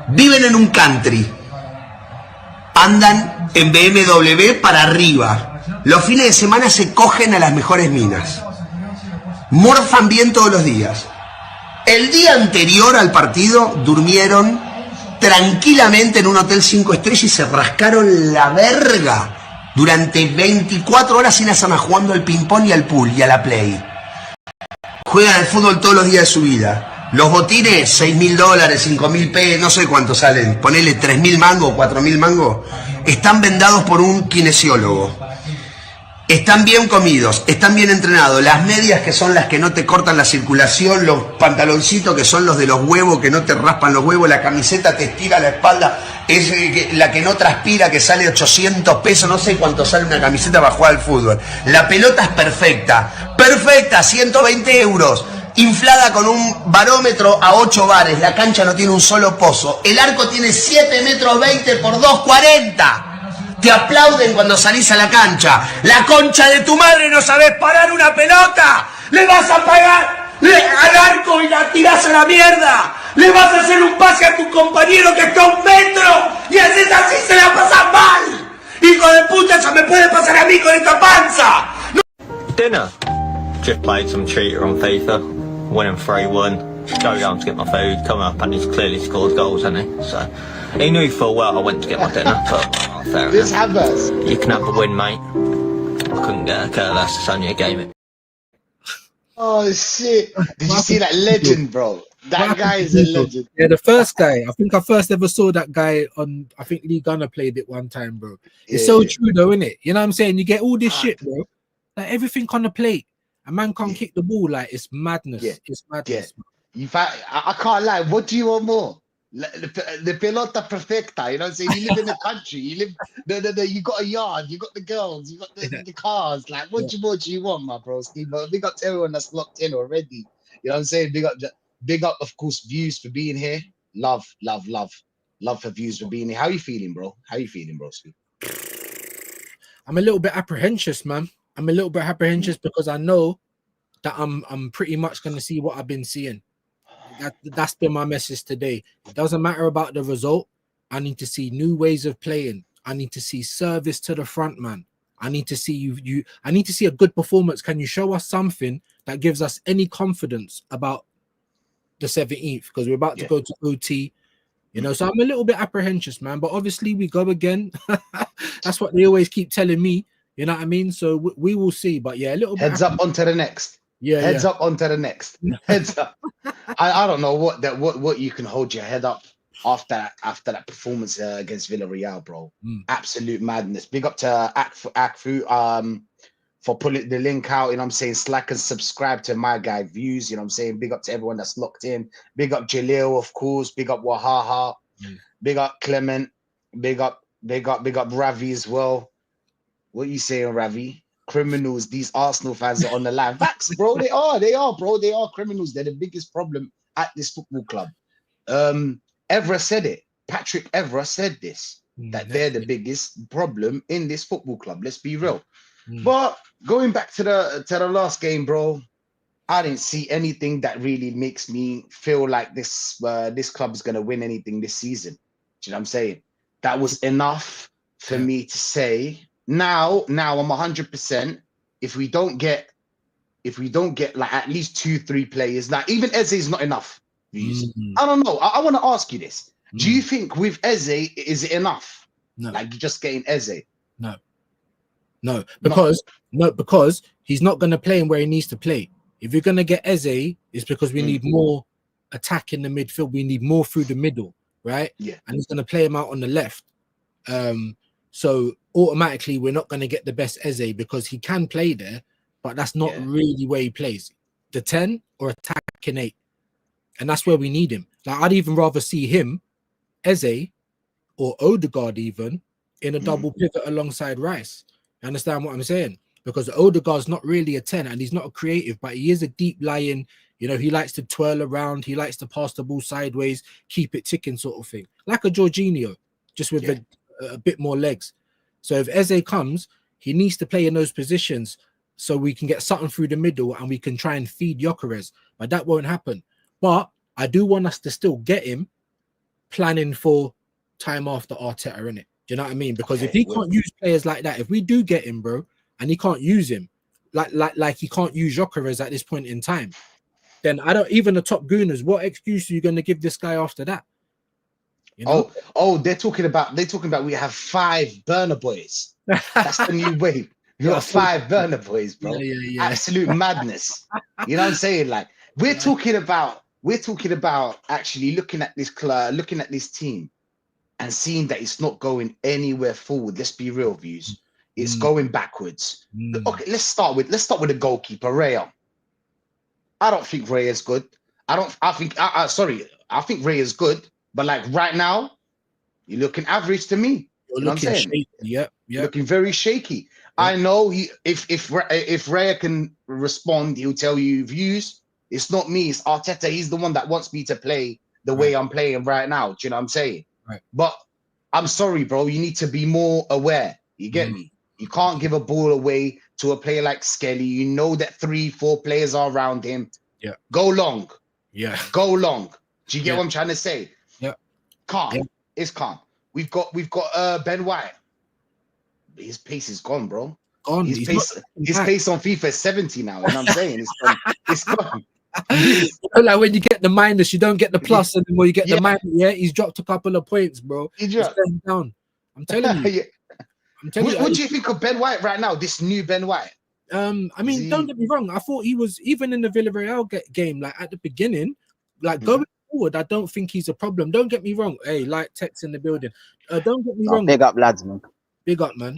Viven en un country. Andan en BMW para arriba. Los fines de semana se cogen a las mejores minas. Morfan bien todos los días. El día anterior al partido durmieron tranquilamente en un hotel 5 estrellas y se rascaron la verga durante 24 horas sin hacer nada, jugando al ping-pong y al pool y a la play. Juegan al fútbol todos los días de su vida. Los botines, $6.000, $5.000, no sé cuánto salen, ponele 3.000 mangos, 4.000 mangos, están vendados por un kinesiólogo. Están bien comidos, están bien entrenados. Las medias, que son las que no te cortan la circulación, los pantaloncitos, que son los de los huevos, que no te raspan los huevos, la camiseta te estira la espalda, es la que no transpira, que sale 800 pesos, no sé cuánto sale una camiseta para jugar al fútbol. La pelota es perfecta, 120 euros, inflada con un barómetro a 8 bares, la cancha no tiene un solo pozo, el arco tiene 7,20 metros por 2,40. Te aplauden cuando salís a la cancha. La concha de tu madre, no sabés parar una pelota. Le vas a pagar al arco y la tirás a la mierda. Le vas a hacer un pase a tu compañero que está a 1 metro y haces así, se la pasas mal. Hijo de puta, eso me puede pasar a mí con esta panza. No. Dinner. Just played some cheater on FIFA. Winning 3-1. Go down to get my food, come up and he's clearly scored goals, hasn't he? So he knew full well I went to get my dinner, but fair enough. You can have the win, mate. I couldn't get a curless, it's only a game. Oh shit. Did you see that legend, bro? That guy is a legend. Yeah, the first guy. I think I first ever saw that guy on, I think Lee Gunner played it one time, bro. It's so true though, isn't it? You know what I'm saying? You get all this shit, bro. Like everything on the plate. A man can't kick the ball, like it's madness. It's madness. In fact, I can't lie. What do you want more? The pelota perfecta, you know what I'm saying? You live in the country, you live, you got a yard, you got the girls, you got the cars. Like, what more do you want, my bro, Steve? But big up to everyone that's locked in already. You know what I'm saying? Big up, of course, Views for being here. Love for Views for being here. How you feeling, bro? Steve? I'm a little bit apprehensive, man. I'm a little bit apprehensive because I know that I'm pretty much going to see what I've been seeing. That's been my message today. It doesn't matter about the result. I need to see new ways of playing. I need to see service to the front, man. I need to see you. I need to see a good performance. Can you show us something that gives us any confidence about the 17th? Because we're about to go to OT. You know, so I'm a little bit apprehensive, man. But obviously we go again. That's what they always keep telling me. You know what I mean? So we will see. But yeah, a little bit. Heads up onto the next. Heads up onto the next. Heads up. I don't know what you can hold your head up after that performance against Villarreal, bro. Absolute madness. Big up to Akfu for pulling the link out. You know what I'm saying? Slack and subscribe to my guy Views. You know what I'm saying? Big up to everyone that's locked in. Big up Jalil, of course. Big up Wahaha. Big up Clement. Big up Ravi as well. What you saying, Ravi? Criminals, these Arsenal fans are on the line. Facts, bro. They are, bro. They are criminals. They're the biggest problem at this football club. Evra said it. Patrick Evra said this, that they're the biggest problem in this football club. Let's be real. But going back to the last game, bro, I didn't see anything that really makes me feel like this club is gonna win anything this season. Do you know what I'm saying? That was enough for me to say. Now I'm 100%. If we don't get like at least 2-3 players, like even Eze is not enough. I don't know. I want to ask you this. Do you think with Eze is it enough? No. Like just getting Eze? No, because he's not going to play him where he needs to play. If you're going to get Eze, it's because we need more attack in the midfield. We need more through the middle, right? Yeah. And he's going to play him out on the left. So automatically we're not going to get the best Eze because he can play there, but that's not really where he plays. The 10 or attacking 8. And that's where we need him. Like I'd even rather see him, Eze, or Odegaard even in a double pivot alongside Rice. You understand what I'm saying? Because Odegaard's not really a 10 and he's not a creative, but he is a deep lying, you know, he likes to twirl around, he likes to pass the ball sideways, keep it ticking sort of thing. Like a Jorginho, just with a bit more legs. So if Eze comes, he needs to play in those positions so we can get something through the middle and we can try and feed Gyökeres. But that won't happen. But I do want us to still get him, planning for time after Arteta, innit? Do you know what I mean? Because if he can't use players like that, if we do get him, bro, and he can't use him, like he can't use Gyökeres at this point in time, then I don't, even the top gooners, what excuse are you going to give this guy after that? You know? They're talking about we have 5 burner boys. That's the new wave. You got 5 burner boys, bro. Yeah. Absolute madness. You know what I'm saying? Like, we're talking about actually looking at this team and seeing that it's not going anywhere forward. Let's be real, views. It's going backwards. Okay, let's start with the goalkeeper, Raya. I don't think Raya is good. I think Raya is good, but like right now, you're looking average to me. You're you know what I'm saying? Shaky. Yep. Looking very shaky. Yep. I know if Raya can respond, he'll tell you views. It's not me, it's Arteta. He's the one that wants me to play the way I'm playing right now. Do you know what I'm saying? Right. But I'm sorry, bro. You need to be more aware. You get me? You can't give a ball away to a player like Skelly. You know that 3-4 players are around him. Yeah. Go long. Yeah. Go long. Do you get what I'm trying to say? Yeah. Calm. Yeah. It's calm. We've got Ben White. His pace is gone, bro. Gone. His pace on FIFA is 70 now. You know what I'm saying? It's gone. Like when you get the minus, you don't get the plus anymore. You get the minus. Yeah, he's dropped a couple of points, bro. He's going down. I'm telling you. What do you think of Ben White right now? This new Ben White. I mean, don't get me wrong. I thought he was, even in the Villarreal game, like at the beginning, like going forward, I don't think he's a problem. Don't get me wrong. Hey, like Tex in the building. Don't get me wrong. Big up, lads, man. Big up, man.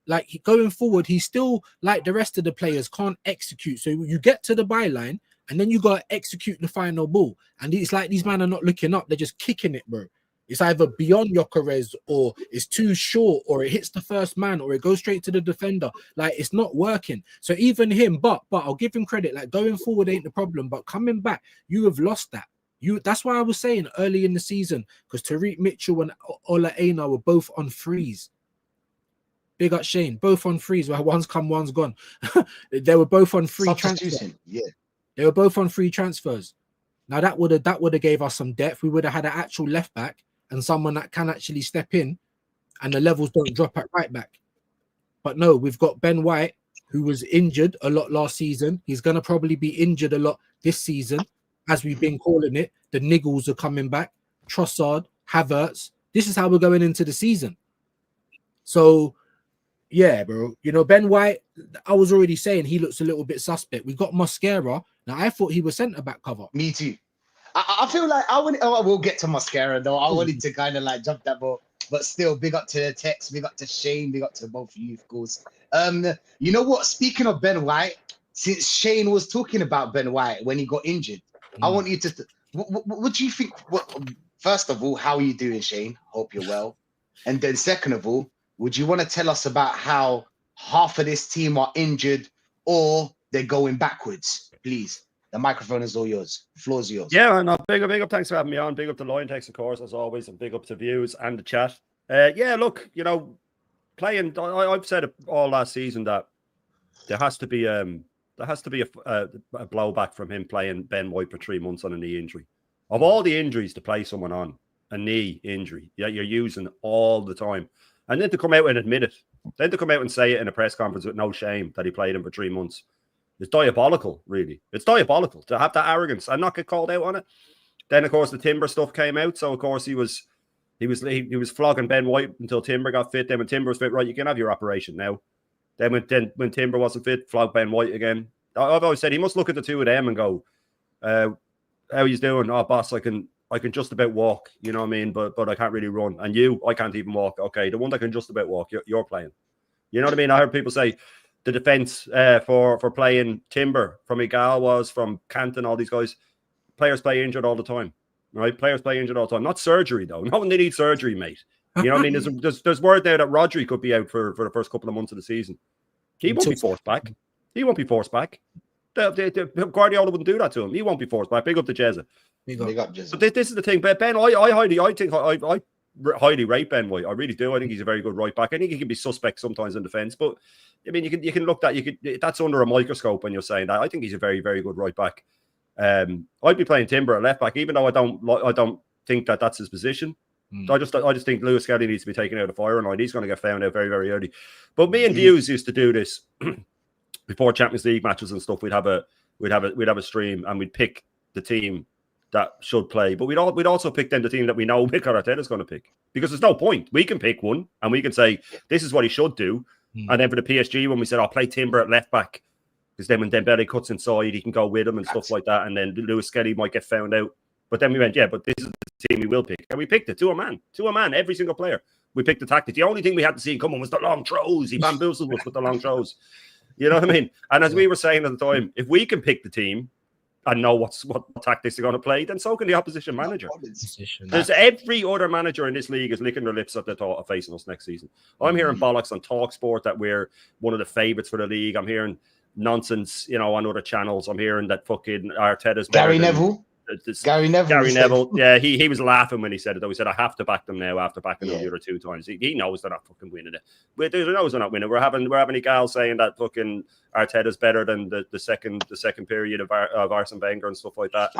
Like going forward, he's still like the rest of the players can't execute. So you get to the byline and then you got to execute the final ball. And it's like these men are not looking up. They're just kicking it, bro. It's either beyond Gyökeres or it's too short or it hits the first man or it goes straight to the defender. Like it's not working. So even him, but I'll give him credit. Like going forward ain't the problem, but coming back, you have lost that. That's why I was saying early in the season, because Tariq Mitchell and Ola Aina were both on freeze. Big up Shane, both on freeze. Well, one's come, one's gone. They were both on free transfers. Yeah, they were both on free transfers. Now that would have gave us some depth. We would have had an actual left back and someone that can actually step in, and the levels don't drop at right back. But no, we've got Ben White, who was injured a lot last season. He's gonna probably be injured a lot this season, as we've been calling it. The niggles are coming back. Trossard, Havertz. This is how we're going into the season. So. Yeah, bro. You know, Ben White, I was already saying he looks a little bit suspect. We got Mascara. Now, I thought he was centre-back cover. Me too. I feel like we'll get to Mascara, though. I wanted to kind of like jump that ball. But still, big up to Tex, big up to Shane, big up to both of you, of course. You know what? Speaking of Ben White, since Shane was talking about Ben White when he got injured, I want you to... What do you think? First of all, how are you doing, Shane? Hope you're well. And then second of all, would you want to tell us about how half of this team are injured or they're going backwards? Please. The microphone is all yours. The floor is yours. Yeah, no, big up. Thanks for having me on. Big up to Lion Text, of course, as always, and big up to Views and the chat. Yeah, look, you know, playing. I've said it all last season that there has to be a blowback from him playing Ben White for 3 months on a knee injury. Of all the injuries to play someone on, a knee injury, yeah, you're using all the time. And then to come out and admit it, then to come out and say it in a press conference with no shame that he played him for 3 months, it's diabolical, really. It's diabolical to have that arrogance and not get called out on it. Then, of course, the Timber stuff came out. So, of course, he was flogging Ben White until Timber got fit. Then when Timber was fit, right, you can have your operation now. Then when Timber wasn't fit, flog Ben White again. I've always said he must look at the two of them and go, how he's doing? Oh, boss, I can just about walk, you know what I mean? But I can't really run. And I can't even walk. Okay, the one that can just about walk, you're playing. You know what I mean? I heard people say the defense for playing Timber from Igal from Canton, all these guys, players play injured all the time, right? Players play injured all the time. Not surgery, though. No one they need surgery, mate. You know what I mean? There's word there that Rodri could be out for the first couple of months of the season. He won't be forced back. He won't be forced back. Guardiola wouldn't do that to him. He won't be forced back. Big up to Jezza. Big up Jezza. But this is the thing. Ben, I highly rate Ben White. I really do. I think he's a very good right back. I think he can be suspect sometimes in defence, but I mean, you can look that that's under a microscope when you're saying that. I think he's a very, very good right back. I'd be playing Timber at left back, even though I don't think that that's his position. I just think Lewis Skelly needs to be taken out of firing line. He's going to get found out very, very early. But me and Hughes used to do this before Champions League matches and stuff. We'd have a stream and we'd pick the team that should play, but we'd also pick then the team that we know Mikel Arteta's going to pick, because there's no point. We can pick one and we can say this is what he should do. And then for the PSG one, we said I'll play Timber at left back, because then when Dembele cuts inside, he can go with him and stuff like that. And then Lewis Skelly might get found out. But then we went, but this is the team we will pick. And we picked it to a man, every single player. We picked the tactic. The only thing we had to see come on was the long throws. He bamboozled us with the long throws. You know what I mean? And as we were saying at the time, if we can pick the team and know what tactics they're going to play, then so can the opposition manager. There's every other manager in this league is licking their lips at the thought of facing us next season. I'm hearing bollocks on TalkSport that we're one of the favourites for the league. I'm hearing nonsense, on other channels. I'm hearing that fucking Arteta's Gary Neville. Gary Neville. Yeah, he was laughing when he said it, though. He said, I have to back them now after backing them the other 2 times. He knows they're not fucking winning it. He knows they're not winning. We're having a gal saying that fucking Arteta's better than the second period of Arsene Wenger and stuff like that.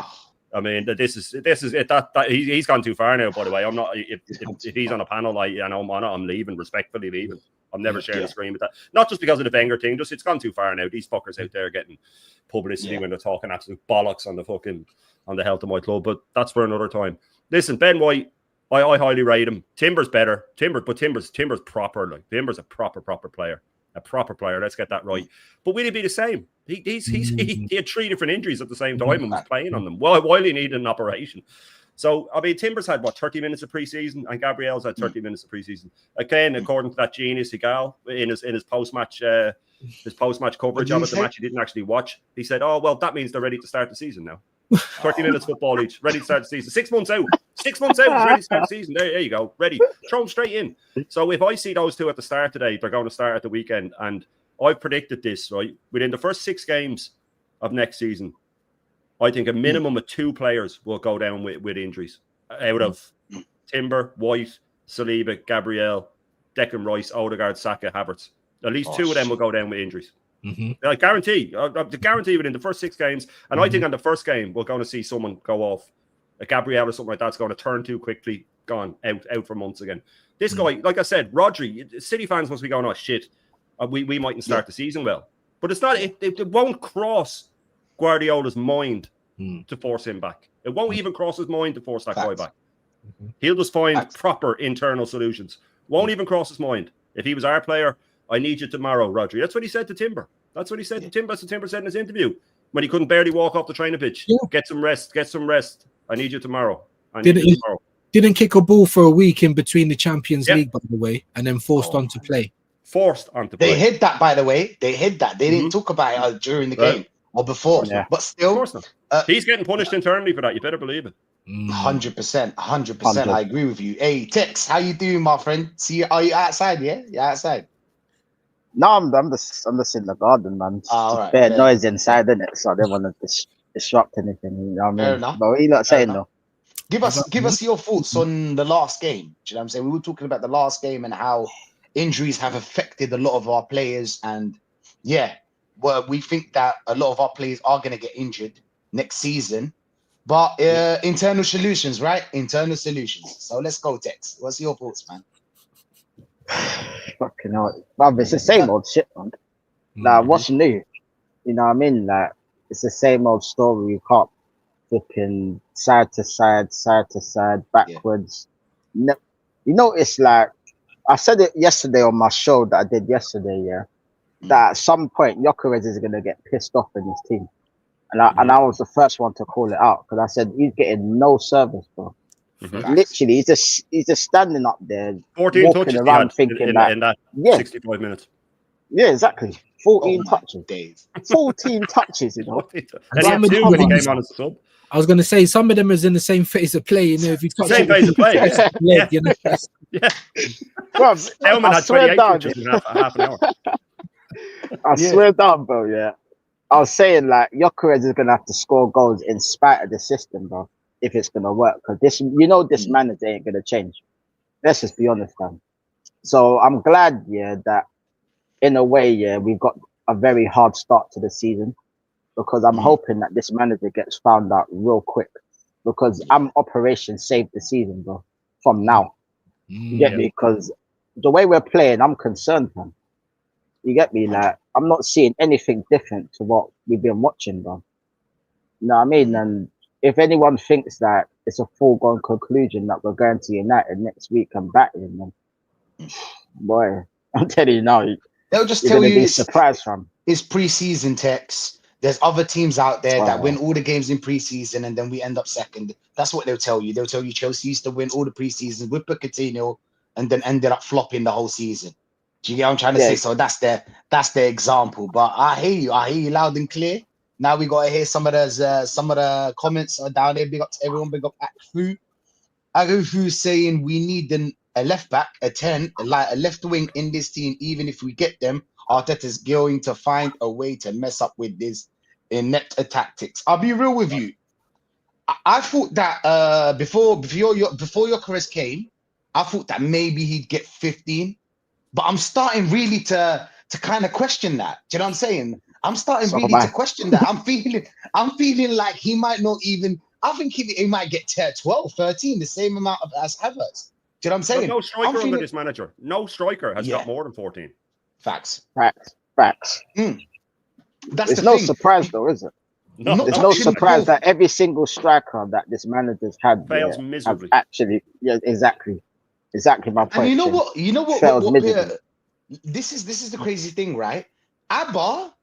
I mean, this is it. That he's gone too far now. By the way, I'm not. If he's on a panel, I'm leaving. Respectfully leaving. I'm never sharing a screen with that. Not just because of the Wenger thing. Just it's gone too far now. These fuckers out there getting publicity when they're talking absolute bollocks on the health of my club. But that's for another time. Listen, Ben White, I highly rate him. Timber's better. Timber's proper. Like Timber's a proper player. A proper player. Let's get that right. But will he be the same? He had 3 different injuries at the same time and was playing on them while he needed an operation. So, I mean, Timber's had, 30 minutes of preseason, and Gabriel's had 30 minutes of preseason. Again, according to that genius, Higal, in his post-match coverage of it, the match he didn't actually watch, he said, oh, well, that means they're ready to start the season now. 30 minutes football each, ready to start the season. 6 months out. 6 months out, he's ready to start the season. There you go. Ready. Throw him straight in. So if I see those 2 at the start today, they're going to start at the weekend. And I've predicted this, right? Within the first 6 games of next season, I think a minimum of 2 players will go down with injuries. Out of Timber, White, Saliba, Gabriel, Declan Rice, Odegaard, Saka, Havertz. At least 2 of them will go down with injuries. I guarantee within the first 6 games. And I think on the first game, we're going to see someone go off. A Gabriel or something like that's going to turn too quickly, gone out for months again. This guy, like I said, Rodri, City fans must be going, oh, shit, we mightn't start the season well. But it's not. It won't cross Guardiola's mind to force him back. It won't even cross his mind to force that guy back. He'll just find proper internal solutions. Won't even cross his mind. If he was our player, I need you tomorrow, Rodri. That's what he said to Timber. That's what he said to Timber. That's what Timber said in his interview when he couldn't barely walk off the training pitch. Get some rest. I need you tomorrow. Didn't kick a ball for a week in between the Champions League, by the way, and then forced on to play. They hid that, by the way. They hid that. They didn't talk about it during the game or before. But still, he's getting punished internally for that. You better believe it. 100%. I agree with you. Hey, Tex, how you doing, my friend? See, are you outside? Yeah, you're outside. No, I'm just in the garden, man. Right, bare noise inside, innit? So I don't want to disrupt anything. You know what I mean? Fair enough. But what are you not saying though? Give us your thoughts on the last game. Do you know what I'm saying? We were talking about the last game and how injuries have affected a lot of our players, and we think that a lot of our players are going to get injured next season. But internal solutions, right? Internal solutions. So let's go, Tex. What's your thoughts, man? Fucking hell. But it's the same old shit, man. Like, what's new? You know what I mean? Like, it's the same old story. You can't flipping side to side, backwards. You notice, like, I said it yesterday on my show that I did yesterday, that at some point, Gyökeres is going to get pissed off in his team. And I was the first one to call it out because I said, he's getting no service, bro. Literally, he's just standing up there, 14 walking touches around thinking in that 65 minutes. Yeah, exactly. 14 touches. 14 touches, you know. And he had 2 when he came on as a sub. I was going to say, some of them is in the same phase of play. You know, if you touch same phase of play, you know, Bro, Elman had 28 touches in half an hour. I swear down, bro, I was saying, like, Gyökeres is going to have to score goals in spite of the system, bro, if it's going to work. Because this manager ain't going to change. Let's just be honest, man. So I'm glad, that in a way, we've got a very hard start to the season. because I'm hoping that this manager gets found out real quick, because I'm Operation Save the Season, bro, from now. You get me? Because the way we're playing, I'm concerned, man. You get me? Like, I'm not seeing anything different to what we've been watching, bro. You know what I mean? And if anyone thinks that it's a foregone conclusion that we're going to United next week and battling them, boy, I'm telling you now, they'll just you're tell going to you be surprised, fam. it's preseason text. There's other teams out there that Oh. win all the games in preseason, and then we end up second. That's what they'll tell you. They'll tell you Chelsea used to win all the preseasons with Pochettino, and then ended up flopping the whole season. Do you get what I'm trying to say? So that's their example. But I hear you loud and clear. Now we gotta hear some of the comments are down there. Big up to everyone. Big up Akfu. Akfu saying we need a left back, a 10, like a left wing in this team. Even if we get them, Arteta's going to find a way to mess up with this inept tactics. I'll be real with you. I thought that before your Chris came, I thought that maybe he'd get 15. But I'm starting really to kind of question that. Do you know what I'm saying? I'm starting really to question that. I'm feeling like he might not even. I think he might get 12, 13, the same amount as Havertz. Do you know what I'm saying? No striker under this manager. No striker has got more than 14. Facts. That's the no thing. surprise, though, is it? No, there's no surprise that every single striker that this manager's had fails miserably. Actually, exactly my point. And you know what? Fails miserably. This is the crazy thing, right? Abba,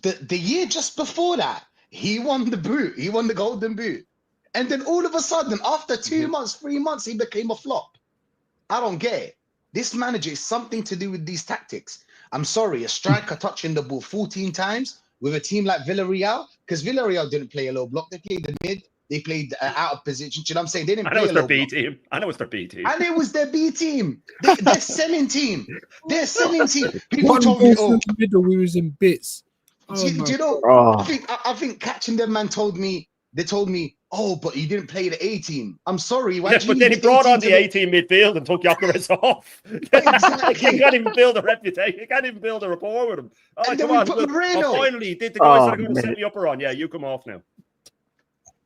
the year just before that, he won the boot. He won the golden boot. And then all of a sudden, after 2 months, 3 months, he became a flop. I don't get it. This manager is something to do with these tactics. I'm sorry, a striker touching the ball 14 times with a team like Villarreal, because Villarreal didn't play a low block. They played the mid. They played out of position. You know what I'm saying? They didn't play a low block. I know it's their B team. And it was their B team. They're selling team. They're selling team. People told me, in the middle, we was in bits. Do you know? I think catching them man told me. They told me, oh, but he didn't play the A team. I'm sorry. Why but then he brought on the A team midfield and took Gyökeres off. Exactly. He can't even build a reputation. He can't even build a rapport with him. Oh, come on. Finally, did the guys that are going to set me up on? Yeah, you come off now.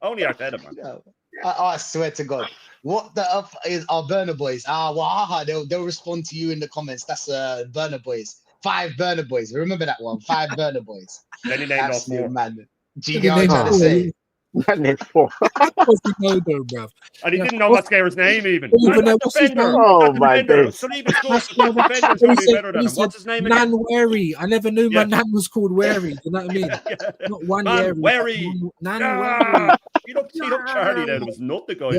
Only Arteta, man. No. I swear to God. What the F is our Burner Boys? They'll respond to you in the comments. That's Burner Boys. 5 Burner Boys. Remember that one? 5 Burner Boys. Then he named off 4. Man. Do you get what I'm trying to say? And it's 4. And he didn't know Mascara's name even. Oh my days. What's his name again? Nan Wary. I never knew my nan was called Wary. You know what I mean? Not one Wary. Nan Wary. You look Charlie there. There was not the guy.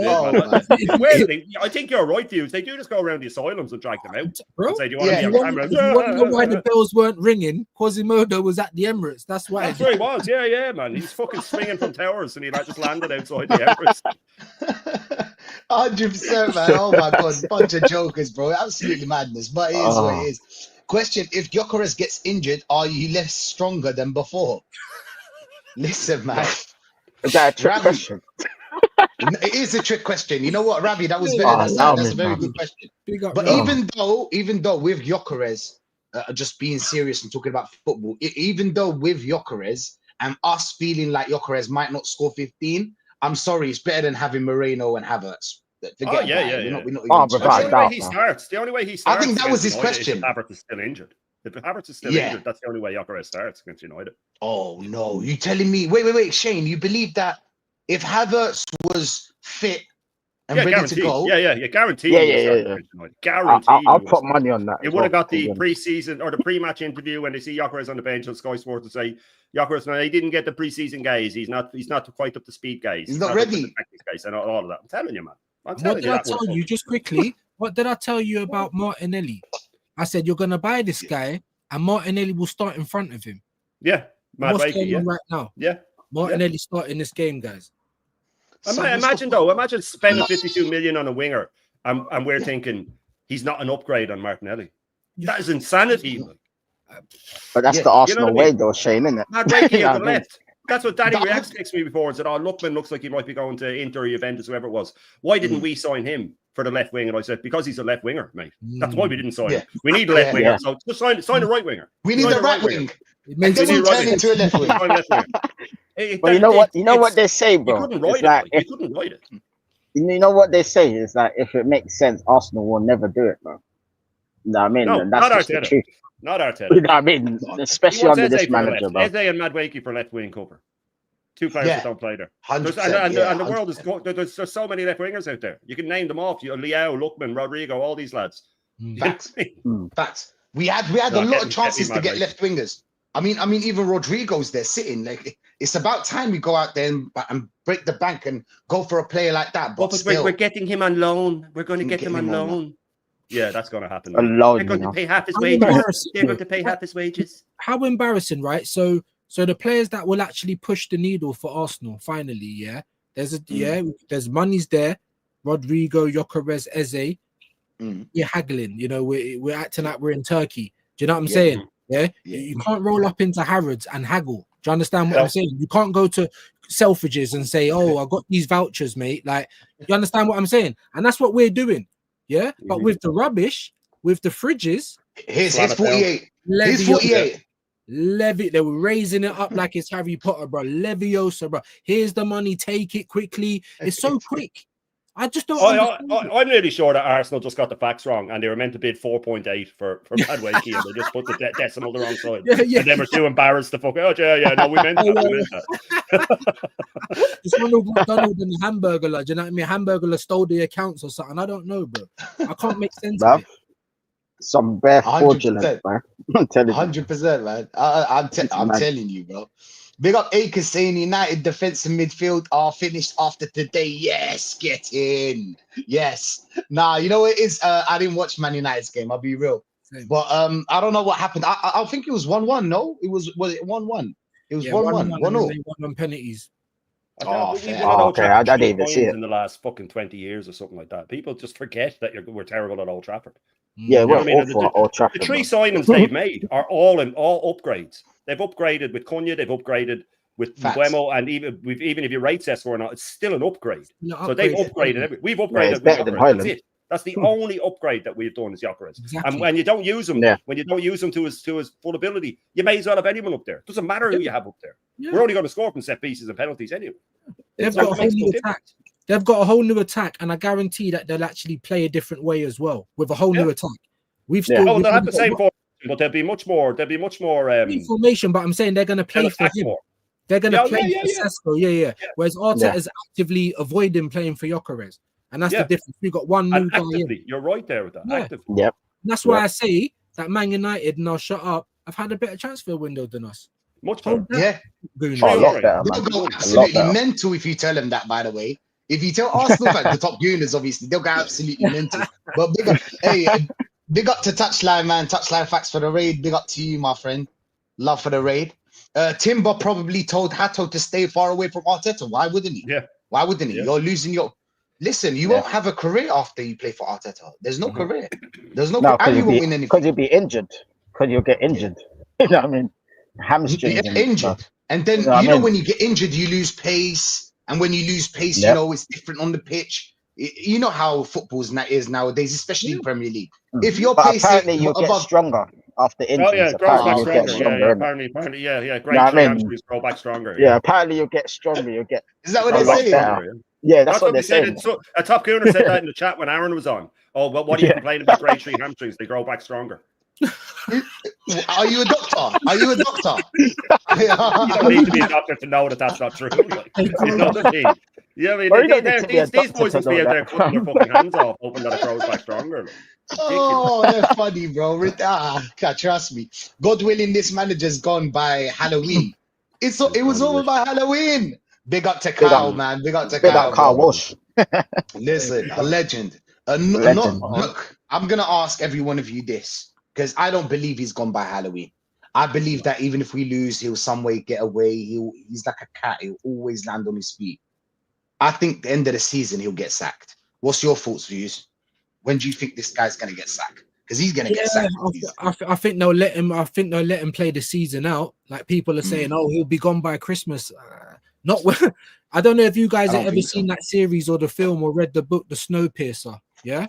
I think you're right, dudes. They do just go around the asylums and drag them out. Bro, say, do you want to be on camera? You want to know why the bells weren't ringing? Quasimodo was at the Emirates. That's why. That's where he was. Yeah, man. He's fucking swinging from towers and he just landed outside the Emirates. 100%, man. Oh my God, bunch of jokers, bro. Absolutely madness, but it is what it is. Question: if Gyökeres gets injured, are you less stronger than before? Listen, man. Is that a trick question? It is a trick question. You know what, Ravi? That was very. That's a very good question. But even though with Gyökeres, just being serious and talking about football, even though with Gyökeres and us feeling like Gyökeres might not score 15. I'm sorry, it's better than having Moreno and Havertz. We're not the only way he starts. I think that was his question. If Havertz is still injured. If Havertz is still injured, that's the only way Gyökeres starts against United. Oh no, you telling me? Wait, Shane, you believe that if Havertz was fit and ready to go? Guaranteed. Guaranteed. I'll put money on that. He would have got the pre-season or the pre-match interview when they see Gyökeres on the bench on Sky Sports and say, Gyökeres, no, he didn't get the pre-season guys. He's not quite up to speed guys. He's not ready. Guys and all of that. I'm telling you, man. What did I tell you just quickly? What did I tell you about Martinelli? I said you're gonna buy this guy, and Martinelli will start in front of him. Yeah, what's going on right now? Yeah, Martinelli starting this game, guys. Imagine spending 52 million on a winger, and we're thinking he's not an upgrade on Martinelli. That is insanity. But that's the Arsenal way, though, Shane, isn't it? Not right here on the left. That's what Danny Rex texted me before and said, Lookman looks like he might be going to Inter or Juventus, whoever it was. Why didn't we sign him for the left wing, and I said because he's a left winger, mate. That's why we didn't sign him. We need a Yeah. left winger, so just sign a right winger. We need the right wing. It And makes then we we need right turn wing. into a left wing. Sign left winger. But you know what they say, You bro. couldn't It's write like it. You couldn't write it. you know what they say is that if it makes sense, Arsenal will never do it, bro. You know what I mean? No, And that's not just the Arteta. truth. Not Arteta. You know what I mean? He Especially wants under Eze this for the manager, left. bro. Eze and Madueke for left wing cover. Two players that don't play there. 100%. And the world is there's so many left wingers out there. You can name them off. Leao, Lookman, Rodrigo, all these lads. Facts. Facts. We had a lot of chances to get left wingers. I mean, even Rodrigo's there sitting. Like, it's about time we go out there and break the bank and go for a player like that. But still, we're getting him on loan. We're going to get him on loan. Yeah, that's going to happen. Alone, They're going to pay half his How wages. embarrassing. They're going to pay half his wages. How embarrassing, right? So the players that will actually push the needle for Arsenal finally, yeah. There's money's there. Rodrigo, Gyökeres, Eze. You're haggling. You know, we're acting like we're in Turkey. Do you know what I'm saying? Yeah? You can't roll up into Harrods and haggle. Do you understand what I'm saying? You can't go to Selfridges and say, "Oh, I got these vouchers, mate." Like, you understand what I'm saying? And that's what we're doing. Yeah, but with the rubbish, with the fridges, here's 48. Here's 48. They were raising it up like it's Harry Potter, bro. Leviosa, bro. Here's the money, take it quickly. It's so quick. I just don't understand. I'm really sure that Arsenal just got the facts wrong, and they were meant to bid 4.8 for Madueke, and they just put the decimal the wrong side. And they were too embarrassed to fuck out. Yeah, no, we meant that. It's one of McDonald's and the hamburger, like, do you know what I mean? Hamburger stole the accounts or something. I don't know, bro. I can't make sense of it. Some bare fraudulent, man. I'm telling you. 100%, man. I'm telling you, bro. Big up Akers saying United defense and midfield are finished after today. Yes, get in. Yes. Nah, you know what it is? I didn't watch Man United's game. I'll be real. But I don't know what happened. I think it was 1-1. No, was it 1-1? It was 1-1. 1-0. 1-1 penalties. Okay, I didn't even see it in the last fucking 20 years or something like that. People just forget that we're terrible at Old Trafford. Yeah, we're awful at Old Trafford. The three signings they've made are all upgrades. They've upgraded with Cunha, they've upgraded with Buemo, and even if you rate Sesko or not, it's still an upgrade. So they've upgraded. We've upgraded. That's it. That's the only upgrade that we've done is Gyökeres. Exactly. And when you don't use him, when you don't use him to his full ability, you may as well have anyone up there. It doesn't matter who you have up there. We're only going to score from set pieces and penalties anyway. They've got a whole new attack. They've got a whole new attack, and I guarantee that they'll actually play a different way as well with a whole new attack. They'll have the same formation, but there'll be much more. Information, but I'm saying they're going to play for him. They're going to play for Sesko. Whereas Arteta is actively avoiding playing for Gyökeres, and that's the difference. We've got one new guy in. You're right there with that. Actively. Yep. And that's why I say that Man United, and I'll shut up, have had a better transfer window than us. Much better. Yeah. A lot better, man. They'll go absolutely mental if you tell them that, by the way. If you tell Arsenal fans, the top gooners, obviously, they'll go absolutely mental. But big up to Touchline, man. Touchline facts for the raid. Big up to you, my friend. Love for the raid. Timber probably told Hato to stay far away from Arteta. Why wouldn't he? Yeah. Why wouldn't he? You're losing your... Listen, you won't have a career after you play for Arteta. There's no career. There's no career. And you won't win anything. Because you'll be injured. Because you'll get injured. You know what I mean? Hamstrings. You get injured. And then, when you get injured, you lose pace. And when you lose pace, you know, it's different on the pitch. You know how football is nowadays, especially in Premier League. If your pace apparently you get stronger after injuries. Apparently, great hamstrings grow back stronger. Yeah, apparently you get stronger. You get. Is that what they say? Yeah, that's what they said. So a top gooner said that in the chat when Aaron was on. Oh, well, what are you complaining about? Grade 3 hamstrings, they grow back stronger. Are you a doctor? Are you a doctor? You don't need to be a doctor to know that that's not true. Like, you know what I mean? Yeah, I mean, these boys must be out there cutting their fucking hands off, hoping that it grows back stronger. Like. Oh, that's funny, bro. Trust me. God willing, this manager's gone by Halloween. It was over by Halloween. Big up to Kyle, man. Big up to Kyle. Big up Kyle Walsh. Listen, a legend. Look, I'm gonna ask every one of you this. Because I don't believe he's gone by Halloween. I believe that even if we lose, he'll some way get away. He's like a cat. He'll always land on his feet. I think the end of the season, he'll get sacked. What's your thoughts, views? When do you think this guy's going to get sacked? Because he's going to get sacked. I think they'll let him. I think they'll let him play the season out. Like people are saying, oh, he'll be gone by Christmas. I don't know if you guys have ever seen that series or the film or read the book, The Snowpiercer. Yeah.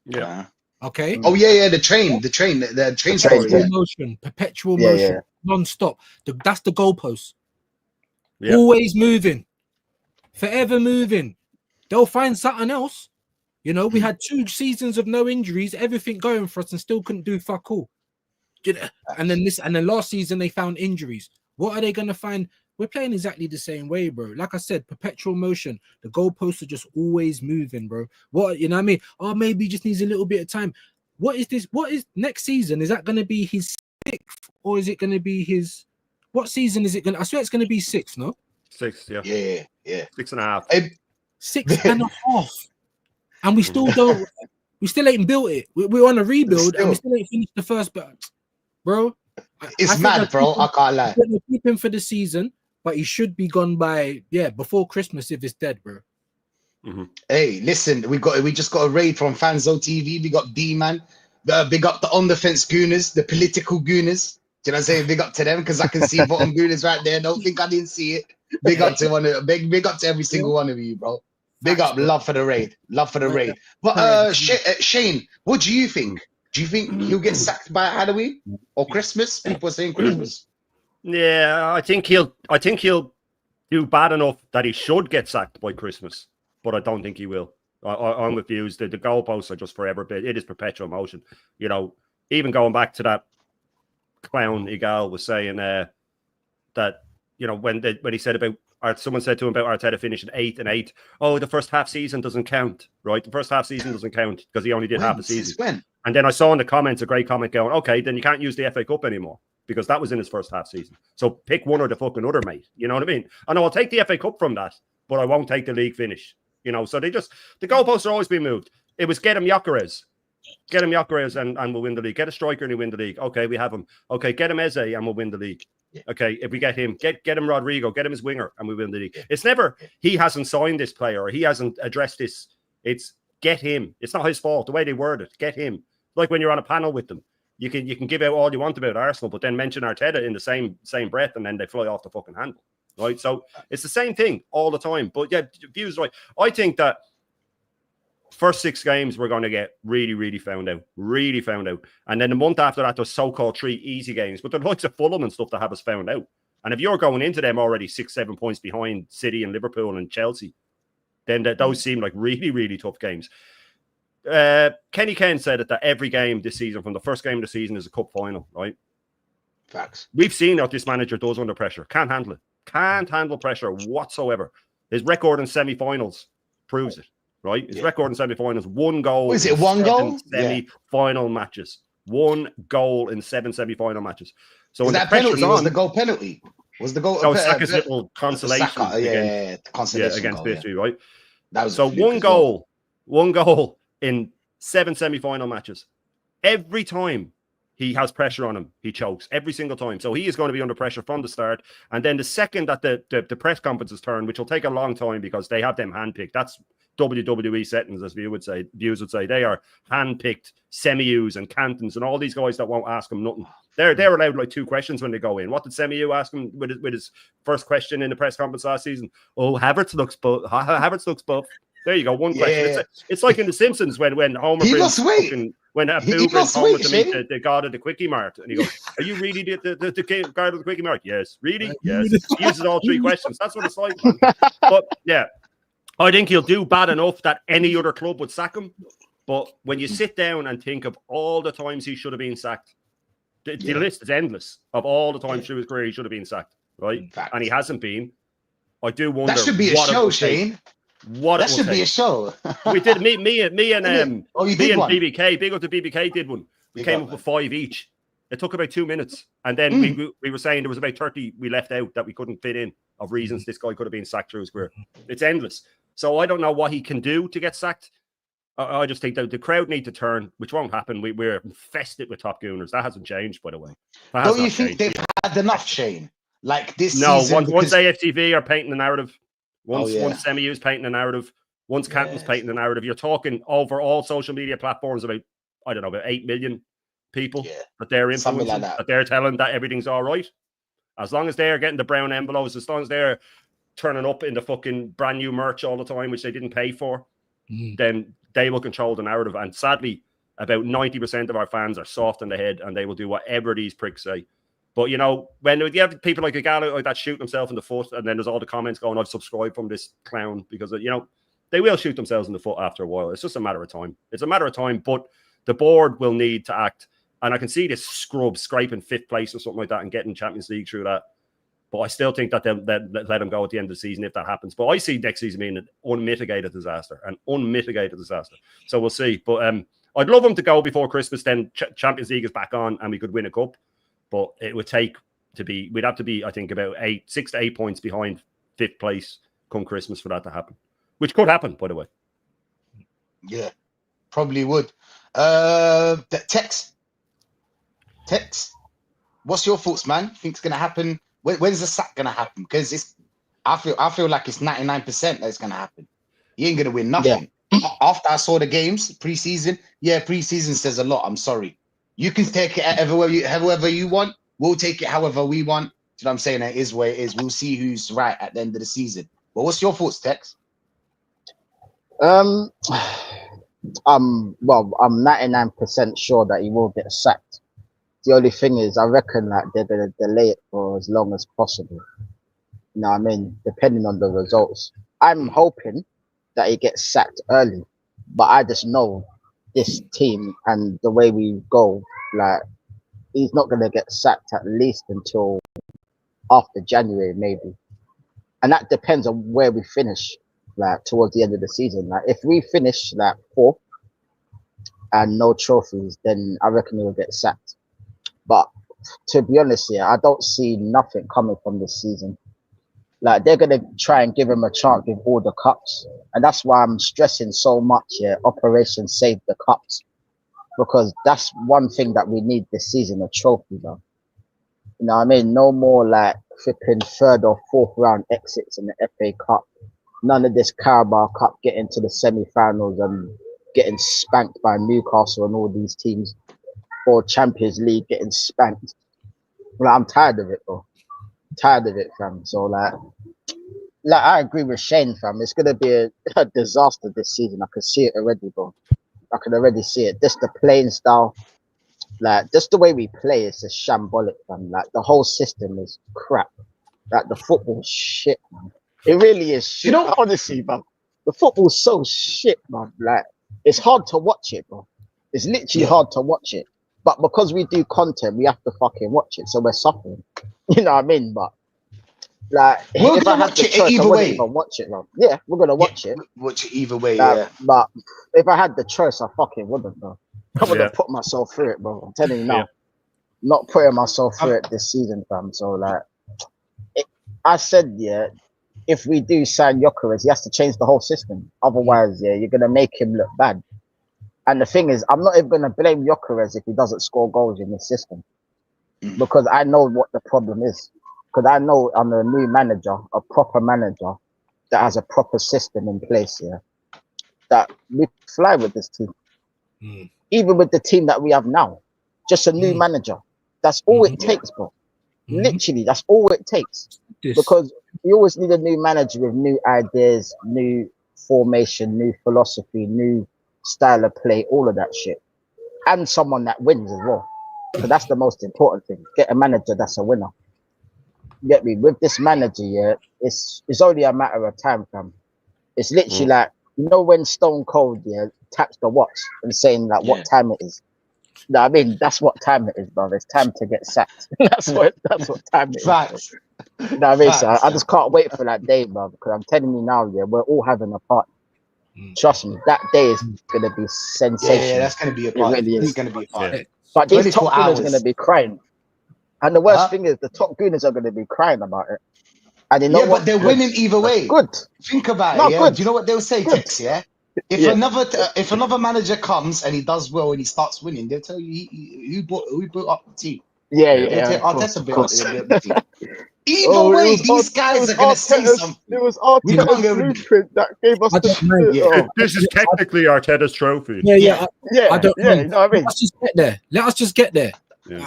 Yeah. Okay. Oh yeah, the train story. train. Perpetual Yeah, motion, yeah. non-stop. That's the goalpost. Yeah. Always moving, forever moving. They'll find something else. You know, we had 2 seasons of no injuries, everything going for us, and still couldn't do fuck all. And then last season they found injuries. What are they gonna find? We're playing exactly the same way, bro. Like I said, perpetual motion. The goalposts are just always moving, bro. What, you know what I mean? Oh, maybe he just needs a little bit of time. What is this? What is next season? Is that gonna be his 6th, or is it gonna be his? What season is it gonna? I swear it's gonna be 6, no? 6, yeah. Yeah. 6.5. 6.5. And we still don't. We still ain't built it. We're on a rebuild, and we still ain't finished the first. But, bro, It's mad, bro. I can't lie. We're gonna keep him for the season, but he should be gone by before Christmas if it's dead, bro. Mm-hmm. Hey, listen, we just got a raid from Fanzo TV. We got B-Man. Big up the on the fence gooners, the political gooners. Do you know what I'm saying? Big up to them because I can see bottom gooners right there. Don't think I didn't see it. Big up to big up to every single one of you, bro. Big up, love for the raid. But Shane, what do you think? Do you think he'll get sacked by Halloween or Christmas? People are saying Christmas. Yeah, I think he'll do bad enough that he should get sacked by Christmas, but I don't think he will. I'm with views. The goalposts are just forever. It is perpetual motion. You know, even going back to that clown Igal was saying that, you know, when he said about someone said to him about Arteta finishing 8th and 8th. Oh, the first half season doesn't count, right? The first half season doesn't count because he only did half a season. When? And then I saw in the comments a great comment going, okay, then you can't use the FA Cup anymore because that was in his first half season. So pick one or the fucking other, mate. You know what I mean? I know I'll take the FA Cup from that, but I won't take the league finish. You know, so the goalposts are always being moved. It was get him Gyökeres. Get him Gyökeres and we'll win the league. Get a striker and he'll win the league. Okay, we have him. Okay, get him Eze and we'll win the league. Okay, if we get him, get him Rodrigo, get him his winger, and we win the league. It's never he hasn't signed this player or he hasn't addressed this. It's get him. It's not his fault. The way they word it, get him. Like when you're on a panel with them, you can give out all you want about Arsenal, but then mention Arteta in the same breath, and then they fly off the fucking handle, right? So it's the same thing all the time. But yeah, views right. I think that first 6 games we're going to get really found out, and then the month after that there's so-called 3 easy games, but the likes of Fulham and stuff that have us found out. And if you're going into them already 6-7 points behind City and Liverpool and Chelsea, then those seem like really tough games. Kenny Ken said that every game this season, from the first game of the season, is a cup final, right? Facts. We've seen what this manager does under pressure. Can't handle it. Can't handle pressure whatsoever. His record in semi-finals proves it. Right, his record in semi-finals: 1 goal. Is it 1 goal? Semi-final matches. 1 goal in 7 semi-final matches. So that penalty was the goal penalty. Was the goal? No, Saka's little consolation. Consolation against Bisley, right? That was so 1 goal. 1 goal in 7 semi-final matches. Every time he has pressure on him, he chokes every single time. So he is going to be under pressure from the start. And then the second that the press conferences turn, which will take a long time because they have them handpicked. That's WWE settings, as views would say. They are handpicked Semius and Cantons and all these guys that won't ask him nothing. They're allowed like 2 questions when they go in. What did Semiu ask him with his first question in the press conference last season? Oh, Havertz looks buff. There you go, 1 question. It's like in The Simpsons when Homer brings when Boo brings Homer to meet the god of the Quickie Mart, and he goes, "Are you really the god of the Quickie Mart?" Yes, really, yes. He uses all 3 questions. That's what it's like, man. But yeah, I think he'll do bad enough that any other club would sack him. But when you sit down and think of all the times he should have been sacked, the list is endless of all the times through his career he should have been sacked, right? And he hasn't been. I do wonder. That should be a show, Shane. That should be a show. We did me and BBK. Big up to BBK did one. We came up with 5 each. It took about 2 minutes, and then we were saying there was about 30 we left out that we couldn't fit in of reasons this guy could have been sacked through his career. It's endless. So I don't know what he can do to get sacked. I just think that the crowd need to turn, which won't happen. We're infested with top gooners. That hasn't changed, by the way. Don't you think they've had enough, Shane? Like this season? No, once AFTV are painting the narrative. Once Semiu's painting the narrative, once Canton's painting the narrative, you're talking over all social media platforms about 8 million people that they're influencing, that they're telling that everything's all right. As long as they're getting the brown envelopes, as long as they're turning up in the fucking brand new merch all the time, which they didn't pay for, then they will control the narrative. And sadly, about 90% of our fans are soft in the head and they will do whatever these pricks say. But, you know, when you have people like a guy like that shoot himself in the foot, and then there's all the comments going, I've subscribed from this clown, because, you know, they will shoot themselves in the foot after a while. It's just a matter of time. It's a matter of time, but the board will need to act. And I can see this scrub scraping 5th place or something like that and getting Champions League through that. But I still think that they'll let him go at the end of the season if that happens. But I see next season being an unmitigated disaster. So we'll see. But I'd love him to go before Christmas. Then Champions League is back on and we could win a cup. But it would we'd have to be, I think, about 6 to 8 points behind 5th place come Christmas for that to happen. Which could happen, by the way. Yeah, probably would. Tex, what's your thoughts, man? Think it's gonna happen? When's the sack gonna happen? Because I feel like it's 99% that it's gonna happen. He ain't gonna win nothing. Yeah. After I saw the games preseason, preseason says a lot. I'm sorry. You can take it however you want. We'll take it however we want. You know what I'm saying? It is where it is. We'll see who's right at the end of the season. But what's your thoughts, Tex? Well, I'm 99% sure that he will get sacked. The only thing is, I reckon that they're going to delay it for as long as possible. You know what I mean? Depending on the results. I'm hoping that he gets sacked early, but I just know this team and the way we go, like, he's not going to get sacked at least until after January, maybe. And that depends on where we finish, like, towards the end of the season. Like, if we finish, like, 4th and no trophies, then I reckon he'll get sacked. But to be honest here, I don't see nothing coming from this season. Like, they're going to try and give him a chance with all the cups. And that's why I'm stressing so much here, Operation Save the Cups. Because that's one thing that we need this season, a trophy, though. You know what I mean? No more, like, flipping 3rd or 4th round exits in the FA Cup. None of this Carabao Cup getting to the semi-finals and getting spanked by Newcastle and all these teams. Or Champions League getting spanked. Like, I'm tired of it, bro. Tired of it, fam. So, like I agree with Shane, fam. It's gonna be a disaster this season. I can see it already, bro. I can already see it. Just the playing style, like, just the way we play is just shambolic, fam. Like, the whole system is crap. Like, the football's shit, man. It really is shit. You know, honestly, man. The football's so shit, man. Like, it's hard to watch it, bro. It's literally hard to watch it. But because we do content, we have to fucking watch it. So we're suffering. You know what I mean? But, like, we're gonna watch it either way. Watch it, bro. Yeah, we're gonna watch it. Watch it either way, yeah. But if I had the choice, I fucking wouldn't, bro. I would have put myself through it, bro. I'm telling you now. Not putting myself through it this season, fam. So, like, I said, if we do sign Gyökeres, he has to change the whole system. Otherwise, you're gonna make him look bad. And the thing is, I'm not even going to blame Gyökeres if he doesn't score goals in the system. Because I know what the problem is. Because I know I'm a new manager, a proper manager that has a proper system in place here. That we fly with this team. Even with the team that we have now. Just a new manager. That's all it takes, bro. Literally, that's all it takes. Because you always need a new manager with new ideas, new formation, new philosophy, new style of play, all of that shit, and someone that wins as well. So that's the most important thing. Get a manager that's a winner. You get me? With this manager, it's only a matter of time, fam. It's literally like, you know, when Stone Cold taps the watch and saying like what time it is. You know what I mean? That's what time it is, brother. It's time to get sacked. that's what time it is. Facts. You know what I mean? So I just can't wait for that day, bro. Because I'm telling you now, we're all having a party. Trust me, that day is going to be sensational. Yeah, that's going to be a party. Really, it's going to be a party. But these top gooners are going to be crying. And the worst thing is, the top gooners are going to be crying about it. And you know what? But they're winning either way. Good. Think about it. Good. Do you know what they'll say, Tex? If another manager comes and he does well and he starts winning, they'll tell you who built up the team. Arteta built up the team. Either way, these guys are going to say something. It was Arteta's blueprint that gave us the... This is technically Arteta's trophy. I don't mind. You know what I mean? Let's just get there. Let us just get there.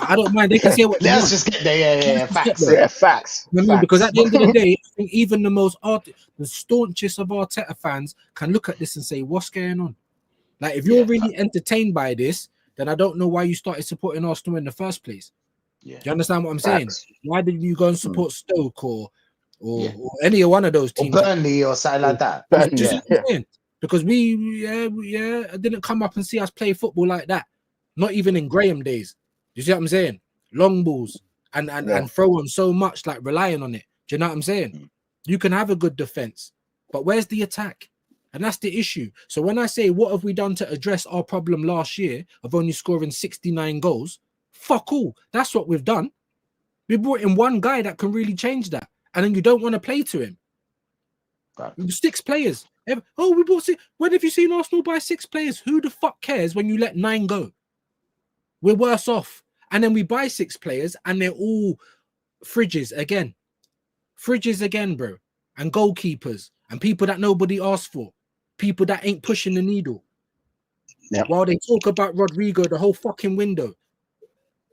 I don't mind. They can say what they want. Let's just get there. Facts. Facts. I mean, because at the end of the day, I think even the staunchest of Arteta fans can look at this and say, what's going on? Like, if you're really entertained by this, then I don't know why you started supporting Arsenal in the first place. Yeah. Do you understand what I'm saying? Why did you go and support Stoke or any one of those teams? Or Burnley or something like that. Because I didn't come up and see us play football like that. Not even in Graham days. You see what I'm saying? Long balls and throw on so much, like relying on it. Do you know what I'm saying? You can have a good defense, but where's the attack? And that's the issue. So when I say, what have we done to address our problem last year of only scoring 69 goals? Fuck all. That's what we've done. We brought in one guy that can really change that. And then you don't want to play to him. 6 players. We bought 6. When have you seen Arsenal buy 6 players? Who the fuck cares when you let 9 go? We're worse off. And then we buy 6 players and they're all fridges again. Fridges again, bro. And goalkeepers. And people that nobody asked for. People that ain't pushing the needle. While they talk about Rodrigo the whole fucking window.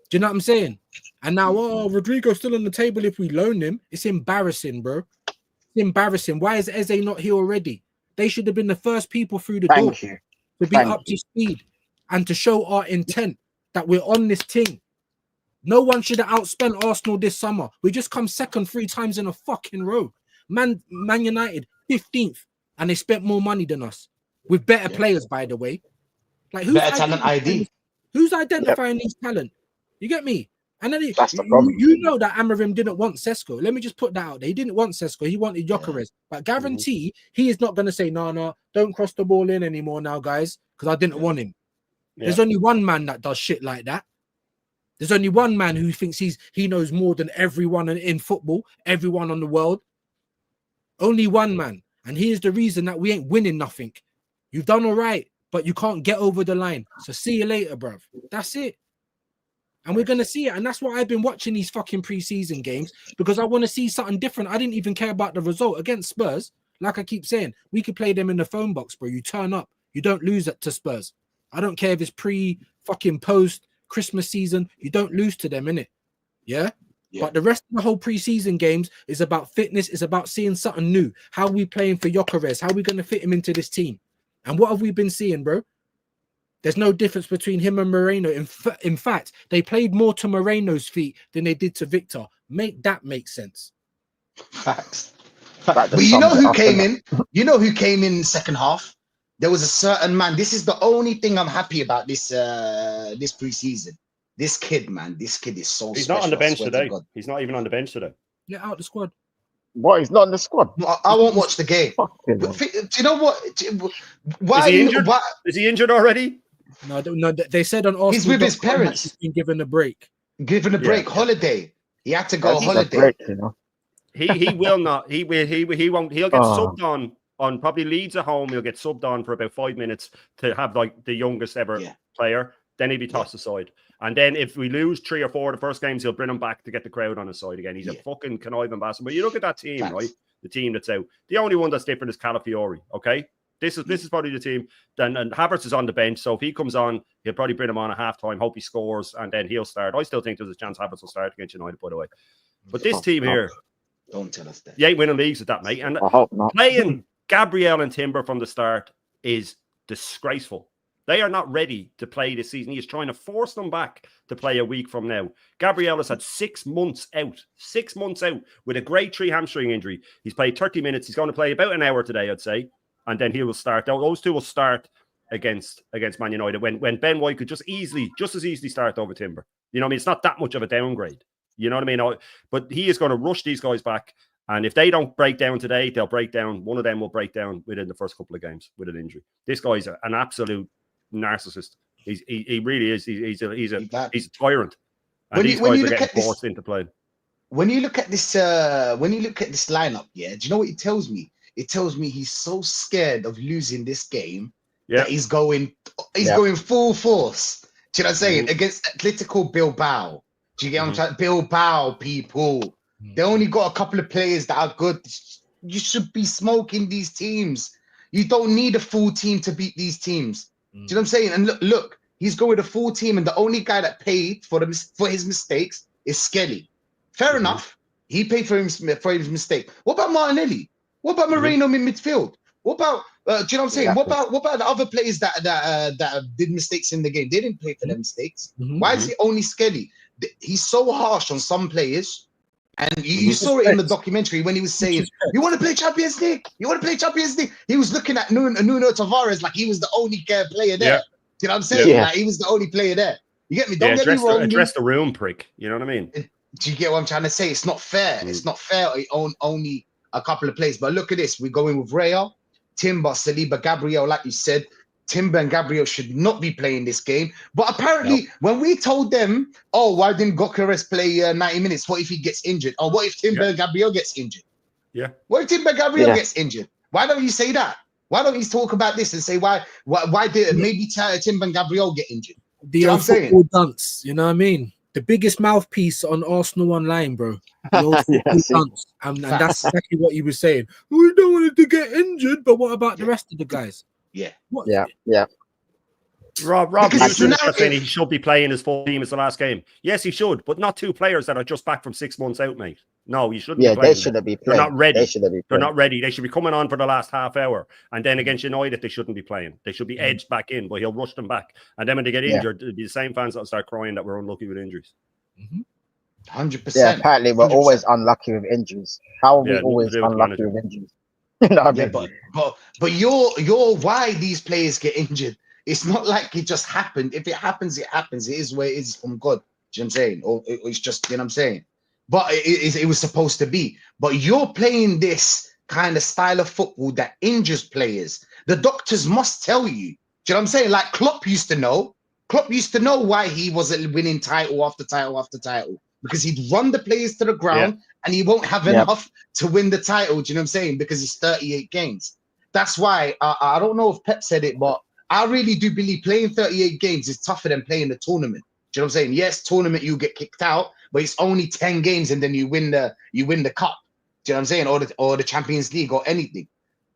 Do you know what I'm saying? And now, Rodrigo's still on the table if we loan him. It's embarrassing, bro. It's embarrassing. Why is Eze not here already? They should have been the first people through the door to be up to speed and to show our intent that we're on this thing. No one should have outspent Arsenal this summer. We just come second 3 times in a fucking row. Man United 15th, and they spent more money than us with better players, by the way. Like, who's better talent ID? Who's identifying these talent? You get me? And then that's the problem. You know that Amorim didn't want Sesko. Let me just put that out there. He didn't want Sesko. He wanted Gyökeres. But guarantee he is not going to say, no, don't cross the ball in anymore now, guys, because I didn't want him. There's only one man that does shit like that. There's only one man who thinks he knows more than everyone in football, everyone on the world. Only one man. And here's the reason that we ain't winning nothing. You've done all right, but you can't get over the line. So see you later, bruv. That's it. And we're going to see it. And that's why I've been watching these fucking preseason games, because I want to see something different. I didn't even care about the result against Spurs. Like I keep saying, we could play them in the phone box, bro. You turn up. You don't lose it to Spurs. I don't care if it's pre-fucking post-Christmas season. You don't lose to them, innit? Yeah? But the rest of the whole preseason games is about fitness. It's about seeing something new. How are we playing for Gyökeres? How are we going to fit him into this team? And what have we been seeing, bro? There's no difference between him and Moreno. In fact, they played more to Moreno's feet than they did to Victor. Make that make sense. Facts. But you know who came in? You know who came in second half? There was a certain man. This is the only thing I'm happy about this preseason. This kid, man. This kid is so He's special. not on the bench today. He's not even on the bench today. Get out the squad. What? He's not in the squad? I won't watch the game. Do you know what? Why? Is he injured? Is he injured already? No. They said on Arsenal. He's with his parents. He's been given a break. Given a break, holiday. He had to go holiday. Break, you know? He will not. He won't. He'll get subbed on probably Leeds at home. He'll get subbed on for about 5 minutes to have like the youngest ever player. Then he'll be tossed aside. And then if we lose 3 or 4 of the first games, he'll bring him back to get the crowd on his side again. He's a fucking conniving bastard. But you look at that team, right? The team that's out. The only one that's different is Calafiori. Okay, this is probably the team. Then and Havertz is on the bench, so if he comes on, he'll probably bring him on at halftime. Hope he scores, and then he'll start. I still think there's a chance Havertz will start against United, by the way. But this team here, don't tell us that. You ain't winning leagues with that, mate. And I hope not. Playing Gabriel and Timber from the start is disgraceful. They are not ready to play this season. He is trying to force them back to play a week from now. Gabriel has had 6 months out. 6 months out with a grade 3 hamstring injury. He's played 30 minutes. He's going to play about an hour today, I'd say. And then he will start. Those two will start against Man United when Ben White could just as easily start over Timber. You know what I mean? It's not that much of a downgrade. You know what I mean? But he is going to rush these guys back. And if they don't break down today, they'll break down. One of them will break down within the first couple of games with an injury. This guy's an absolute narcissist. He really is. He's a tyrant. And these guys are getting forced into play. When you look at this lineup, do you know what it tells me? It tells me he's so scared of losing this game that he's going full force. Do you know what I'm saying? Against Atletico Bilbao. Do you get what I'm trying? Bilbao people. They only got a couple of players that are good. You should be smoking these teams. You don't need a full team to beat these teams. Do you know what I'm saying? And look, he's going with a full team, and the only guy that paid for his mistakes is Skelly. Fair enough. He paid for his mistake. What about Martinelli? What about Moreno in midfield? What about? Do you know what I'm saying? Exactly. What about the other players that did mistakes in the game? They didn't play for their mistakes. Mhm. Why is it only Skelly? He's so harsh on some players, and you saw it in the documentary when he was saying, "You want to play Champions League? You want to play Champions League?" He was looking at Nuno Tavares like he was the only player there. Yeah. Do you know what I'm saying? Yeah. Like he was the only player there. You get me? Don't get me wrong. Address the room, prick. You know what I mean? Do you get what I'm trying to say? It's not fair. It's not fair. Only a couple of players. But look at this. We're going with Raya, Timber, Saliba, Gabriel. Like you said, Timber and Gabriel should not be playing this game. But apparently, when we told them, oh, why didn't Gokeres play 90 minutes? What if he gets injured? Or what if Timber and Gabriel gets injured? Yeah. What if Timber and Gabriel gets injured? Why don't you say that? Why don't you talk about this and say why did maybe Timber and Gabriel get injured? The old football dance, you know what I mean? The biggest mouthpiece on Arsenal Online, bro. The old football dance. And that's exactly what he was saying. We don't want him to get injured, but what about the rest of the guys? Yeah. What? Yeah. Rob Because you're saying he should be playing his full team as the last game. Yes, he should, but not two players that are just back from 6 months out, mate. No, you shouldn't. Yeah, be playing they shouldn't be They're playing. not ready. They shouldn't be They're playing. not ready. They should be coming on for the last half hour, and then against United, they shouldn't be playing. They should be edged back in, but he'll rush them back. And then when they get injured, it'll be the same fans that'll start crying that we're unlucky with injuries. 100%. Yeah, apparently we're 100%. always unlucky with injuries. How are we always unlucky with injuries? You know what I mean? But you're why these players get injured. It's not like it just happened. If it happens, it happens. It is where it is from God. Do you know what I'm saying? Or it's just, you know what I'm saying? But it was supposed to be. But you're playing this kind of style of football that injures players. The doctors must tell you. Do you know what I'm saying? Like Klopp used to know. Klopp used to know why he wasn't winning title after title after title. Because he'd run the players to the ground and he won't have enough to win the title. Do you know what I'm saying? Because it's 38 games. That's why I don't know if Pep said it, but I really do believe playing 38 games is tougher than playing the tournament. Do you know what I'm saying? Yes, tournament you get kicked out, but it's only 10 games and then you win the cup. Do you know what I'm saying? Or the Champions League or anything.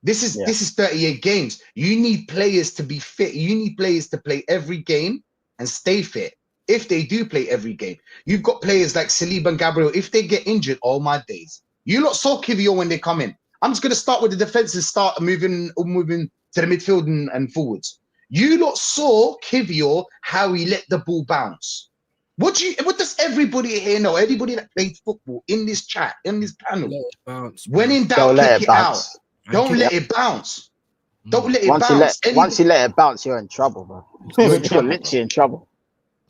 This is 38 games. You need players to be fit. You need players to play every game and stay fit. If they do play every game, you've got players like Saliba and Gabriel. If they get injured, all my days. You lot saw Kivio when they come in. I'm just going to start with the defense and start moving to the midfield and forwards. You lot saw Kivio how he let the ball bounce. What does everybody here know? Anybody that played football in this chat, in this panel, when in doubt, kick it out. Don't let it bounce. Don't let it bounce. Once you let it bounce, you're in trouble, bro. You're literally in trouble.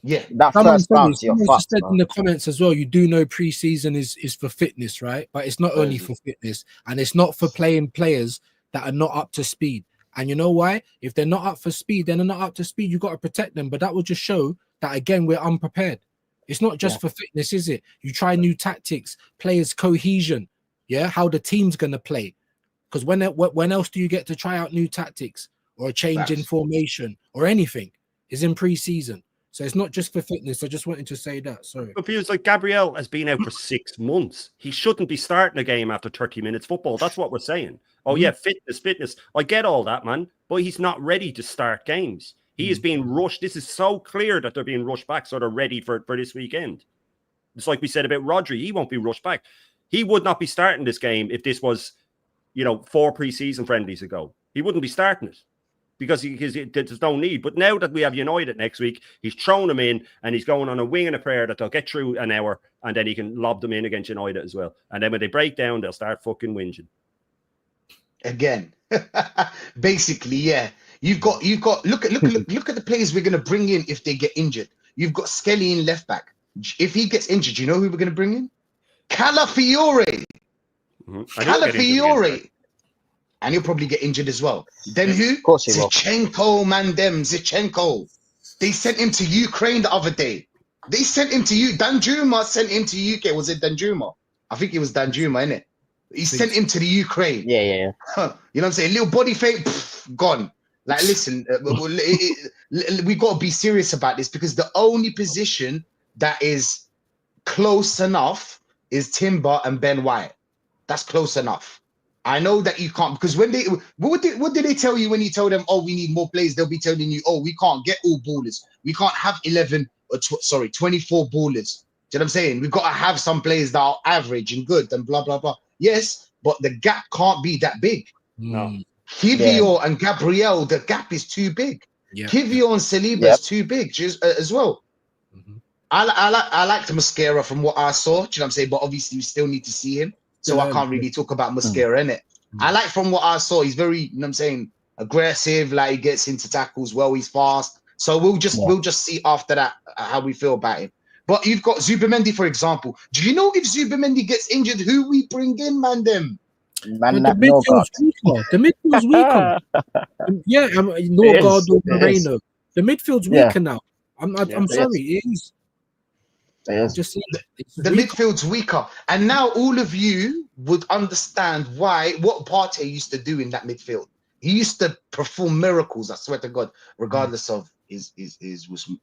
Yeah, that first bounce, you're fucked, said in the comments as well. You do know pre-season is for fitness, right? But it's not only for fitness, and it's not for playing players that are not up to speed. And you know why? If they're not up for speed, then they're not up to speed. You got to protect them. But that will just show that again we're unprepared. It's not just for fitness, is it? You try new tactics, players' cohesion, how the team's gonna play. Because when else do you get to try out new tactics or a change in formation or anything? Is in pre-season. So it's not just for fitness. I just wanted to say that. Sorry. But feels like Gabriel has been out for 6 months. He shouldn't be starting a game after 30 minutes football. That's what we're saying. Oh, yeah, fitness. I get all that, man. But he's not ready to start games. He is being rushed. This is so clear that they're being rushed back, so they're ready for this weekend. It's like we said about Rodri. He won't be rushed back. He would not be starting this game if this was, 4 pre-season friendlies ago. He wouldn't be starting it. Because there's no need. But now that we have United next week, he's thrown them in and he's going on a wing and a prayer that they'll get through an hour and then he can lob them in against United as well. And then when they break down, they'll start fucking whinging. Again. Basically, yeah. You've got look at the players we're gonna bring in if they get injured. You've got Skelly in left back. If he gets injured, you know who we're gonna bring in? Calafiore. Calafiore. And he'll probably get injured as well. Then who? Of course he will. Zichenko. They sent him to Ukraine the other day. They sent him to you. Danjuma sent him to UK. Was it Danjuma? I think it was Danjuma, innit? He sent him to the Ukraine. Yeah. You know what I'm saying? Little body fake, gone. Like, listen, we got to be serious about this because the only position that is close enough is Timber and Ben White. That's close enough. I know that you can't, because when what did they tell you when you told them, oh, we need more players? They'll be telling you, oh, we can't get all ballers. We can't have 24 ballers. Do you know what I'm saying? We've got to have some players that are average and good and blah, blah, blah. Yes, but the gap can't be that big. No. Kivior and Gabriel, the gap is too big. Kivior and Saliba is too big as well. I liked Mosquera from what I saw. Do you know what I'm saying? But obviously, you still need to see him. So I can't really talk about Mosquera, innit? I like from what I saw. He's very, you know what I'm saying, aggressive. Like he gets into tackles well. He's fast. So we'll just see after that how we feel about him. But you've got Zubimendi, for example. Do you know if Zubimendi gets injured, who we bring in, man? The midfield's weaker. The midfield's weaker. Norgard or Moreno. The midfield's weaker now. I'm sorry, it is. Just the midfield's weaker, and now all of you would understand what Partey used to do in that midfield. He used to perform miracles. I swear to God, regardless of his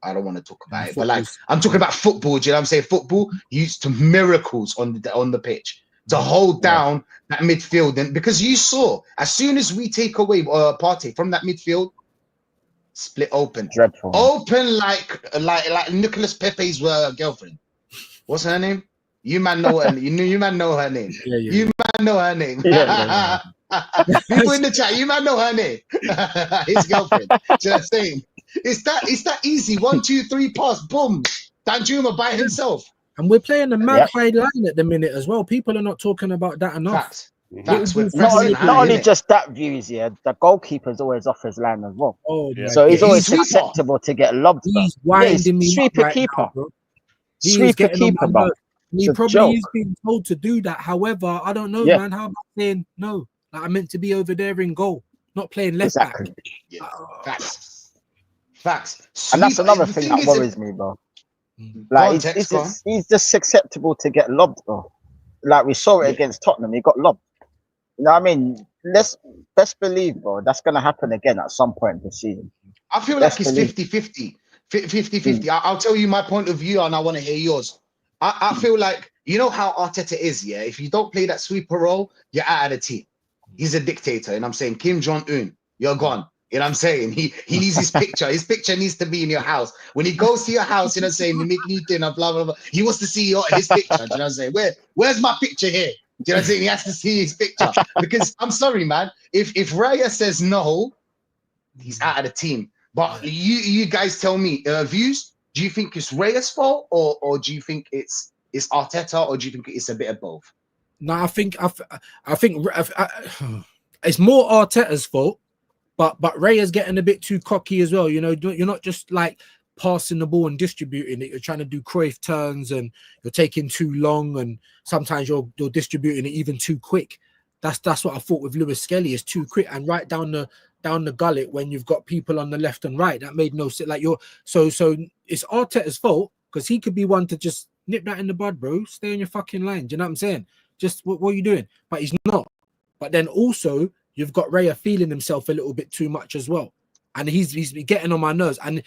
I don't want to talk about it, but like I'm talking about football. Do you know what I'm saying? Football, he used to miracles on the pitch to hold down that midfield, and because you saw as soon as we take away Partey from that midfield. Split open. Dreadful. Open like Nicolas Pepe's girlfriend. What's her name? You man know her. You man know her name. You man know her name. People in the chat, you man know her name. His girlfriend. Do you know what I'm saying? It's that easy. 1, 2, 3 pass. Boom. Danjuma by himself. And we're playing a mad high line at the minute as well. People are not talking about that enough. Facts. Not only just that views, the goalkeeper's always off his line as well. So he's always susceptible to get lobbed. He's winding me sweeper right keeper. Now, bro. Sweeper keeper, bro. He probably is being told to do that. However, I don't know, man. How about saying no? Like I'm meant to be over there in goal, not playing left back. Yeah. Facts. And that's another thing that worries me, bro. Like he's just susceptible to get lobbed, bro. Like we saw it against Tottenham, he got lobbed. You know what I mean? Let's best believe, bro, that's going to happen again at some point this season. I feel like it's 50-50. 50-50. I'll tell you my point of view and I want to hear yours. I feel like, you know how Arteta is, yeah? If you don't play that sweeper role, you're out of the team. He's a dictator, and I'm saying, Kim Jong-un, you're gone. You know what I'm saying? He needs his picture. His picture needs to be in your house. When he goes to your house, you know what I'm saying, you make new dinner, blah, blah, blah. He wants to see his picture. Do you know what I'm saying? Where's my picture here? Do you know what I'm saying? He has to see his picture. Because I'm sorry, man. If Raya says no, he's out of the team. But you guys tell me, views, do you think it's Raya's fault or do you think it's Arteta or do you think it's a bit of both? No, I think it's more Arteta's fault, but Raya's getting a bit too cocky as well. You know, you're not just like passing the ball and distributing it. You're trying to do Cruyff turns and you're taking too long, and sometimes you're distributing it even too quick. That's what I thought with Lewis Skelly, is too quick and right down the gullet when you've got people on the left and right. That made no sense. Like so it's Arteta's fault because he could be one to just nip that in the bud, bro. Stay on your fucking line. Do you know what I'm saying? Just what are you doing? But he's not. But then also you've got Raya feeling himself a little bit too much as well, and he's getting on my nerves. And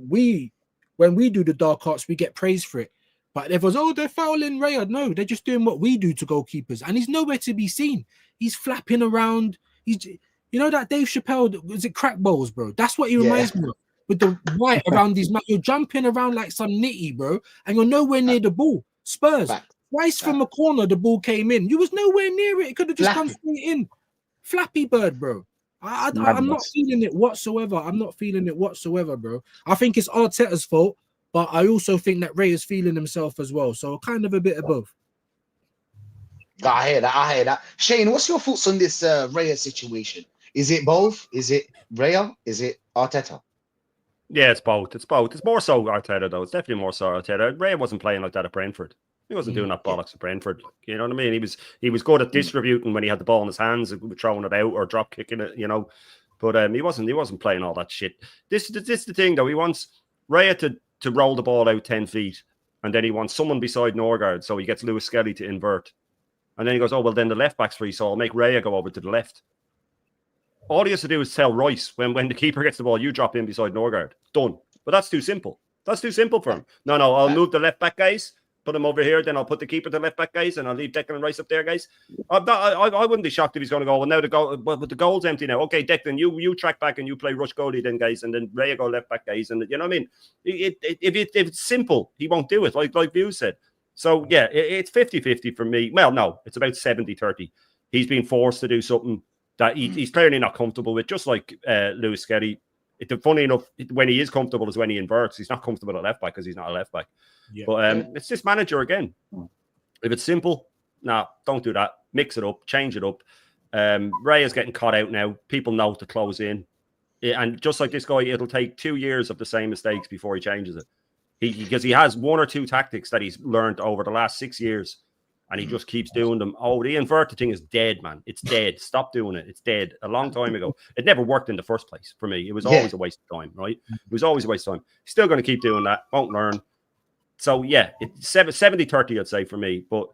we when we do the dark arts, we get praised for it. But everyone's, they're fouling Raya. No, they're just doing what we do to goalkeepers, and he's nowhere to be seen. He's flapping around. You know that Dave Chappelle, was it crack balls, bro? That's what he reminds me of. With the white around his mouth. You're jumping around like some nitty, bro, and you're nowhere near the ball. Spurs. Twice from a corner, the ball came in. You was nowhere near it. It could have just come straight in. Flappy Bird, bro. I'm not feeling it whatsoever. Bro. I think it's Arteta's fault, but I also think that Ray is feeling himself as well. So kind of a bit of both. I hear that. Shane, what's your thoughts on this Raya situation? Is it both? Is it Raya? Is it Arteta? Yeah, it's both. It's more so Arteta, though. It's definitely more so Arteta. Raya wasn't playing like that at Brentford. He wasn't doing that bollocks at Brentford. You know what I mean? He was good at distributing when he had the ball in his hands, throwing it out or drop kicking it, you know. But he wasn't playing all that shit. This is the thing, though. He wants Raya to roll the ball out 10 feet, and then he wants someone beside Norgard, so he gets Lewis Skelly to invert. And then he goes, then the left back's free, so I'll make Raya go over to the left. All he has to do is tell Rice, when the keeper gets the ball, you drop in beside Norgard. Done. But that's too simple. That's too simple for him. No, I'll move the left back guys, put him over here, then I'll put the keeper to left back guys, and I'll leave Declan and Rice up there, guys. I wouldn't be shocked if he's going to go, now but the goal's empty now. Okay, Declan, you track back and you play rush goalie then, guys, and then Raya go left back guys, and you know what I mean? If it's simple, he won't do it, like View said. So, yeah, it's 50-50 for me. Well, no, it's about 70-30. He's been forced to do something. that he's clearly not comfortable with, just like Lewis Skelly. Funny enough, when he is comfortable is when he inverts. He's not comfortable at left back because he's not a left back. Yeah. But it's this manager again. If it's simple, don't do that. Mix it up, change it up. Raya's getting caught out now. People know to close in. And just like this guy, it'll take 2 years of the same mistakes before he changes it. Because he has 1 or 2 tactics that he's learned over the last 6 years, and he just keeps doing them. Oh, the inverted thing is dead, man. It's dead. Stop doing it. It's dead. A long time ago. It never worked in the first place for me. It was always a waste of time, right? It was always a waste of time. Still going to keep doing that. Won't learn. So, yeah, it's 70-30, I'd say, for me. But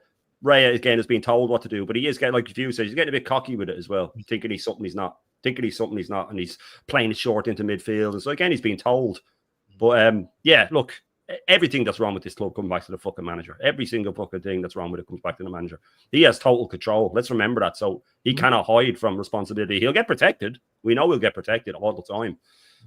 Raya, again, is being told what to do. But he is getting, like you said, he's getting a bit cocky with it as well, thinking he's something he's not. And he's playing it short into midfield. And so, again, he's being told. But, yeah, look, everything that's wrong with this club comes back to the fucking manager. Every single fucking thing that's wrong with it comes back to the manager. He has total control. Let's remember that. So he cannot hide from responsibility. He'll get protected. We know he'll get protected all the time.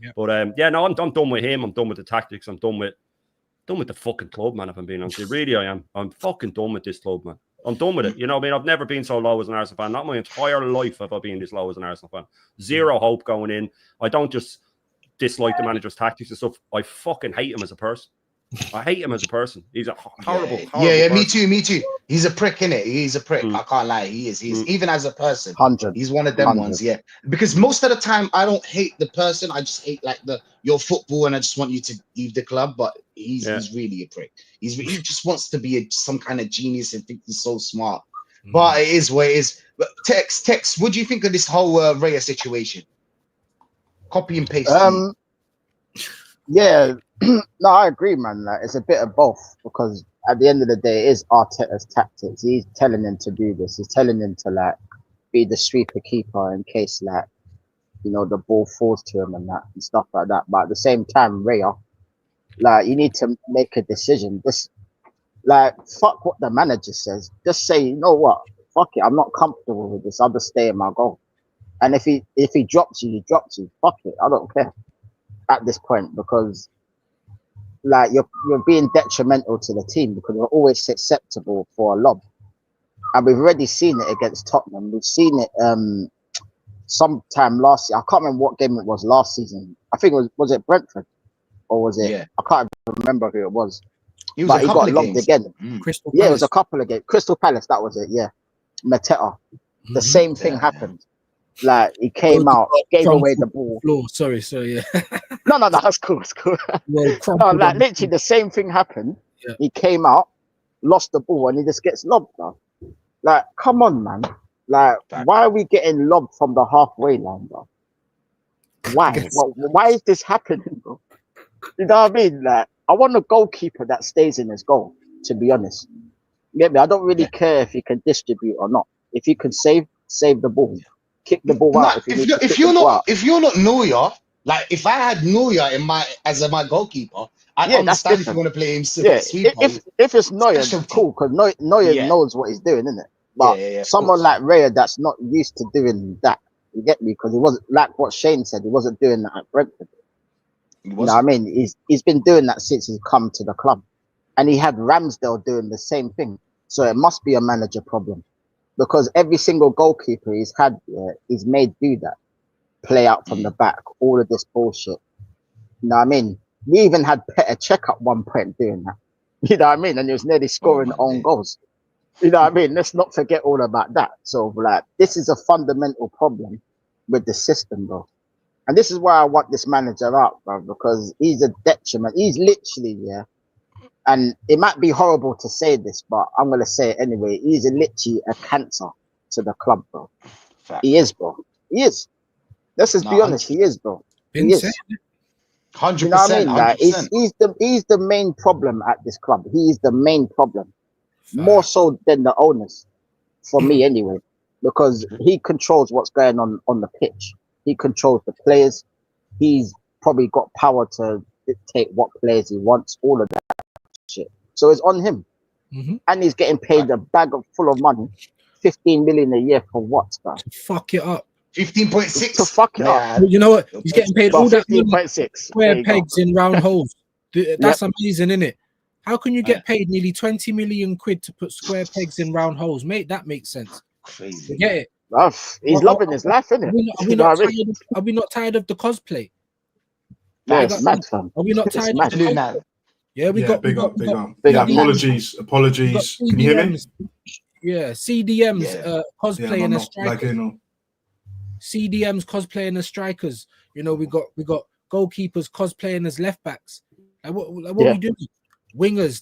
Yep. But I'm done with him. I'm done with the tactics. I'm done with the fucking club, man. If I'm being honest, really, I am. I'm fucking done with this club, man. I'm done with it. You know what I mean? I've never been so low as an Arsenal fan. Not my entire life have I been this low as an Arsenal fan. Zero hope going in. I don't just dislike the manager's tactics and stuff. I fucking hate him as a person. I hate him as a person. He's a horrible person. Me too. He's a prick, innit? He's a prick. I can't lie. He is. He's even as a person. 100. He's one of them ones, yeah. Because most of the time, I don't hate the person. I just hate like your football, and I just want you to leave the club. But he's really a prick. He just wants to be some kind of genius and think he's so smart. But it is what it is. But Tex, what do you think of this whole Raya situation? Copy and paste. Yeah. No, I agree, man. Like, it's a bit of both, because at the end of the day, it is Arteta's tactics. He's telling him to do this. He's telling him to like be the sweeper keeper in case like the ball falls to him and that and stuff like that. But at the same time, Raya, like, you need to make a decision. This, like, fuck what the manager says. Just say, you know what? Fuck it. I'm not comfortable with this. I'll just stay in my goal. And if he drops you, he drops you. Fuck it. I don't care at this point, because like you're being detrimental to the team, because we're always susceptible for a lob. And we've already seen it against Tottenham. We've seen it sometime last year. I can't remember what game it was last season. I think was it Brentford? Or was it? Yeah. I can't remember who it was. He got lobbed again. Crystal Palace. It was a couple of games. Crystal Palace, that was it, yeah. Mateta. The same thing happened. Like, he came out, gave away the ball. Sorry, yeah. No, that's cool. It's cool. No, like, literally the same thing happened. Yeah. He came out, lost the ball, and he just gets lobbed now. Like, come on, man. Like, why are we getting lobbed from the halfway line, bro? Why? Why is this happening, bro? You know what I mean? Like, I want a goalkeeper that stays in his goal, to be honest. You get me? I don't really care if he can distribute or not. If he can save the ball. Kick the ball out. If you're not Neuer, like if I had Neuer as my goalkeeper, I'd understand if you want to play him sweeper. If it's Neuer, cool, because Neuer knows what he's doing, isn't it? But someone like Raya that's not used to doing that, you get me? Because he wasn't, like what Shane said, he wasn't doing that at Brentford. You know what I mean? He's been doing that since he's come to the club, and he had Ramsdale doing the same thing. So it must be a manager problem. Because every single goalkeeper he's had, he's made do that. Play out from the back, all of this bullshit. You know what I mean? We even had Petr Cech at one point doing that. You know what I mean? And he was nearly scoring own goals. You know what I mean? Let's not forget all about that. So, like, this is a fundamental problem with the system, bro. And this is why I want this manager out, bro, because he's a detriment. He's literally, and it might be horrible to say this, but I'm going to say it anyway. He's literally a cancer to the club, bro. He is, bro. He is. Let's just be honest. He is, bro. He is. 100%. You know what I mean? Like, he's the main problem at this club. He is the main problem. More so than the owners, for me anyway. Because he controls what's going on the pitch. He controls the players. He's probably got power to dictate what players he wants, all of that shit. So it's on him. And he's getting paid a bag full of money, 15 million a year for what, bro? To fuck it up. 15.6 to fuck it up. You know what? He's getting paid all that money. 15.6 Square pegs in round holes. That's amazing, isn't it? How can you get paid nearly 20 million quid to put square pegs in round holes, mate? That makes sense. Crazy. Get it? He's loving his life, isn't it? Are we not tired of the cosplay? Yeah, it's mad, fam. Are we not It's tired mad. of the Yeah, we got big up. Big Yeah, up, apologies. Can you hear me? Yeah, CDMs cosplaying as strikers. CDMs cosplaying as strikers. You know, we got goalkeepers cosplaying as left backs. What we doing? Wingers